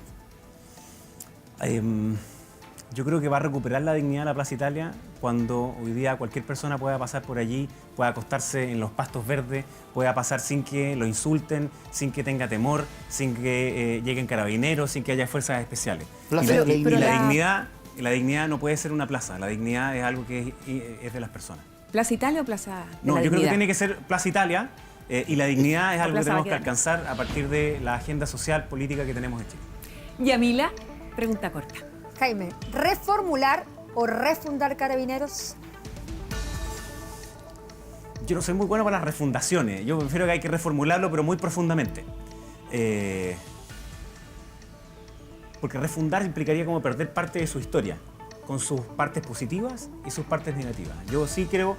Speaker 4: Yo creo que va a recuperar la dignidad la Plaza Italia cuando hoy día cualquier persona pueda pasar por allí, pueda acostarse en los pastos verdes, pueda pasar sin que lo insulten, sin que tenga temor, sin que lleguen carabineros, sin que haya fuerzas especiales. La dignidad no puede ser una plaza, la dignidad es algo que es de las personas.
Speaker 1: ¿Plaza Italia o Plaza de
Speaker 4: No,
Speaker 1: la
Speaker 4: yo creo que
Speaker 1: Dignidad?
Speaker 4: tiene que ser Plaza Italia y la dignidad es algo que
Speaker 1: Plaza
Speaker 4: tenemos que
Speaker 1: Baquedano.
Speaker 4: alcanzar a partir de la agenda social, política que tenemos en Chile.
Speaker 1: Yamila, pregunta corta.
Speaker 6: Jaime, ¿reformular o refundar Carabineros?
Speaker 4: Yo no soy muy bueno para las refundaciones. Yo prefiero que hay que reformularlo, pero muy profundamente. Porque refundar implicaría como perder parte de su historia, con sus partes positivas y sus partes negativas. Yo sí creo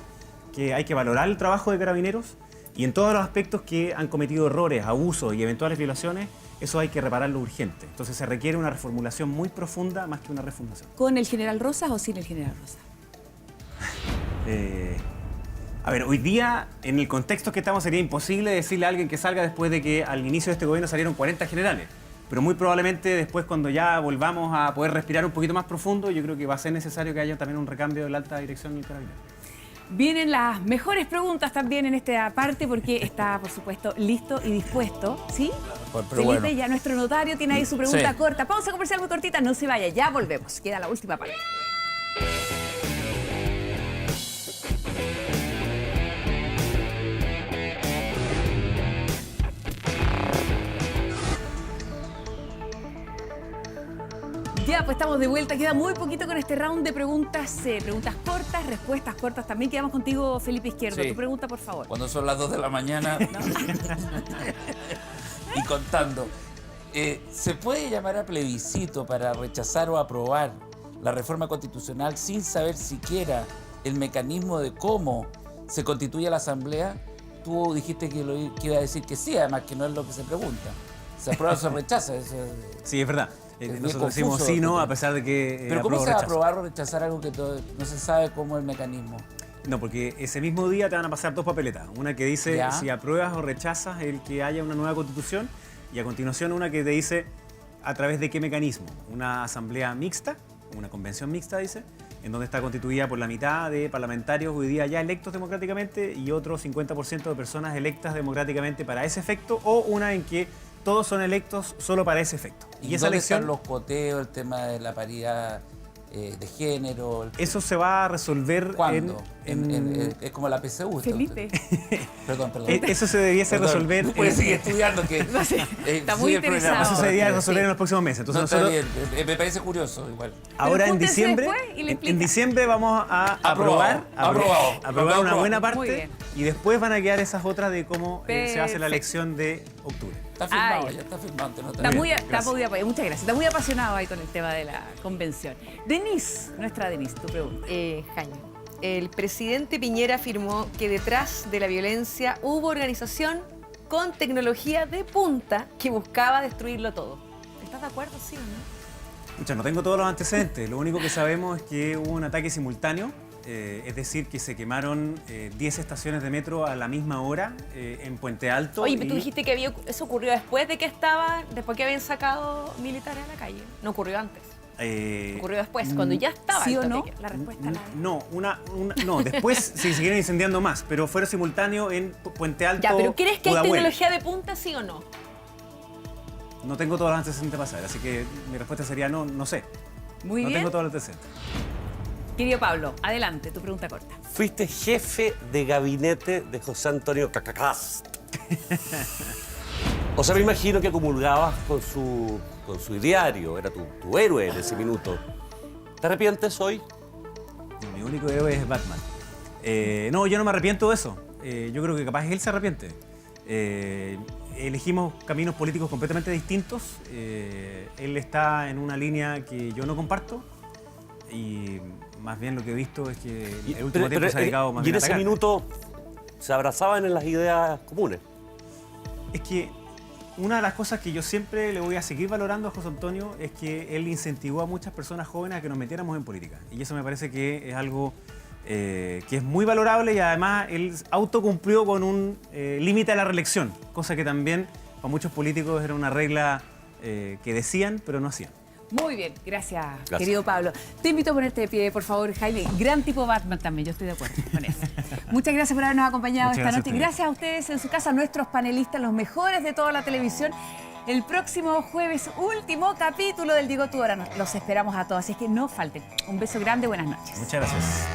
Speaker 4: que hay que valorar el trabajo de Carabineros y en todos los aspectos que han cometido errores, abusos y eventuales violaciones, eso hay que repararlo urgente. Entonces se requiere una reformulación muy profunda más que una refundación.
Speaker 1: ¿Con el general Rosas o sin el general Rosas?
Speaker 4: A ver, hoy día, en el contexto que estamos, sería imposible decirle a alguien que salga después de que al inicio de este gobierno salieron 40 generales. Pero muy probablemente después, cuando ya volvamos a poder respirar un poquito más profundo, yo creo que va a ser necesario que haya también un recambio de la alta dirección del Carabinero.
Speaker 1: Vienen las mejores preguntas también en esta parte porque está, por supuesto, listo y dispuesto. ¿Sí?
Speaker 8: Pero
Speaker 1: Felipe,
Speaker 8: bueno.
Speaker 1: ya nuestro notario tiene ahí su pregunta
Speaker 8: Sí.
Speaker 1: corta. Pausa comercial muy cortita, no se vaya, ya volvemos. Queda la última parte. Ya, pues estamos de vuelta. Queda muy poquito con este round de preguntas, preguntas cortas, respuestas cortas. También quedamos contigo, Felipe Izquierdo.
Speaker 8: Sí.
Speaker 1: Tu pregunta, por favor.
Speaker 8: Cuando son las 2 de la mañana y contando. ¿Se puede llamar a plebiscito para rechazar o aprobar la reforma constitucional sin saber siquiera el mecanismo de cómo se constituye la Asamblea? Tú dijiste que iba a decir que sí, además que no es lo que se pregunta. ¿Se aprueba o se rechaza? Eso,
Speaker 4: Sí, es verdad.
Speaker 8: Es bien
Speaker 4: Nosotros decimos
Speaker 8: confuso,
Speaker 4: sí, no,
Speaker 8: porque-
Speaker 4: a pesar de que
Speaker 8: Pero ¿cómo
Speaker 4: apruebo
Speaker 8: se va a
Speaker 4: rechazo.
Speaker 8: aprobar o rechazar algo que no se sabe cómo es el mecanismo?
Speaker 4: No, porque ese mismo día te van a pasar dos papeletas. Una que dice
Speaker 8: Ya.
Speaker 4: si apruebas o rechazas el que haya una nueva constitución y a continuación una que te dice a través de qué mecanismo. Una asamblea mixta, una convención mixta dice, en donde está constituida por la mitad de parlamentarios hoy día ya electos democráticamente y otro 50% de personas electas democráticamente para ese efecto, o una en que todos son electos solo para ese efecto.
Speaker 8: ¿Y
Speaker 4: esa
Speaker 8: dónde
Speaker 4: elección,
Speaker 8: están los coteos, el tema de la paridad de género?
Speaker 4: eso se va a resolver
Speaker 8: ¿Cuándo?
Speaker 4: en-
Speaker 8: Es como la PSU.
Speaker 1: Felipe.
Speaker 8: Perdón.
Speaker 4: Eso se debiese
Speaker 8: Perdón.
Speaker 4: resolver.
Speaker 8: No puedes seguir estudiando que
Speaker 1: No sé, está muy
Speaker 8: sigue el programa.
Speaker 1: interesado.
Speaker 4: Eso se debería resolver en los próximos meses. Entonces
Speaker 8: No, está
Speaker 4: nosotros,
Speaker 8: bien. Me parece curioso igual.
Speaker 4: ahora en
Speaker 1: júntense
Speaker 4: diciembre,
Speaker 1: después y le explica.
Speaker 4: en diciembre vamos a
Speaker 8: Aprobado.
Speaker 4: aprobar una buena
Speaker 1: Muy
Speaker 4: parte
Speaker 1: bien.
Speaker 4: y después van a quedar esas otras de cómo se hace
Speaker 1: Perfecto.
Speaker 4: la elección de octubre.
Speaker 8: Está firmado,
Speaker 1: Ay.
Speaker 8: ya está firmado. No
Speaker 1: Está muy,
Speaker 4: gracias.
Speaker 1: muchas gracias. Está muy apasionado ahí con el tema de la convención. Denise, nuestra Denise, tu pregunta.
Speaker 12: Jaime, el presidente Piñera afirmó que detrás de la violencia hubo organización con tecnología de punta que buscaba destruirlo todo. ¿Estás de acuerdo, sí o no?
Speaker 4: Pucha, no tengo todos los antecedentes. Lo único que sabemos es que hubo un ataque simultáneo es decir, que se quemaron 10 estaciones de metro a la misma hora en Puente Alto.
Speaker 12: Oye, tú dijiste que eso ocurrió después de que después que habían sacado militares a la calle. No ocurrió antes. Ocurrió después, cuando ya estaba
Speaker 1: ¿sí
Speaker 12: el
Speaker 1: o no?
Speaker 12: toque. La respuesta es
Speaker 4: No, no, después se siguieron incendiando más, pero fueron simultáneos en Puente Alto.
Speaker 12: Ya, pero ¿crees que hay
Speaker 4: Pudahuel.
Speaker 12: tecnología de punta, sí o no?
Speaker 4: No tengo todos los antecedentes para saber, así que mi respuesta sería no sé.
Speaker 1: Muy
Speaker 4: no
Speaker 1: bien.
Speaker 4: tengo todos los antecedentes.
Speaker 1: Querido Pablo, adelante, tu pregunta corta.
Speaker 5: Fuiste jefe de gabinete de José Antonio Cacacás. O sea, me imagino que comulgabas con su ideario, era tu héroe en ese minuto. ¿Te arrepientes hoy?
Speaker 4: Mi único héroe es Batman. No, yo no me arrepiento de eso. Yo creo que capaz él se arrepiente. Elegimos caminos políticos completamente distintos. Él está en una línea que yo no comparto. Y más bien lo que he visto es que el último tiempo se ha dedicado más
Speaker 5: y
Speaker 4: bien
Speaker 5: en
Speaker 4: a
Speaker 5: ese
Speaker 4: atacar.
Speaker 5: minuto se abrazaban en las ideas comunes.
Speaker 4: Es que una de las cosas que yo siempre le voy a seguir valorando a José Antonio es que él incentivó a muchas personas jóvenes a que nos metiéramos en política. Y eso me parece que es algo que es muy valorable, y además él autocumplió con un límite a la reelección, cosa que también para muchos políticos era una regla que decían pero no hacían.
Speaker 1: Muy bien, gracias, querido Pablo. Te invito a ponerte de pie, por favor, Jaime. Gran tipo Batman también, yo estoy de acuerdo con eso. Muchas gracias por habernos acompañado
Speaker 4: Muchas
Speaker 1: esta
Speaker 4: gracias
Speaker 1: noche. Gracias a ustedes en su casa, nuestros panelistas, los mejores de toda la televisión. El próximo jueves, último capítulo del Digo Tu Hora. Los esperamos a todos, así que no falten. Un beso grande, buenas noches.
Speaker 4: Muchas gracias.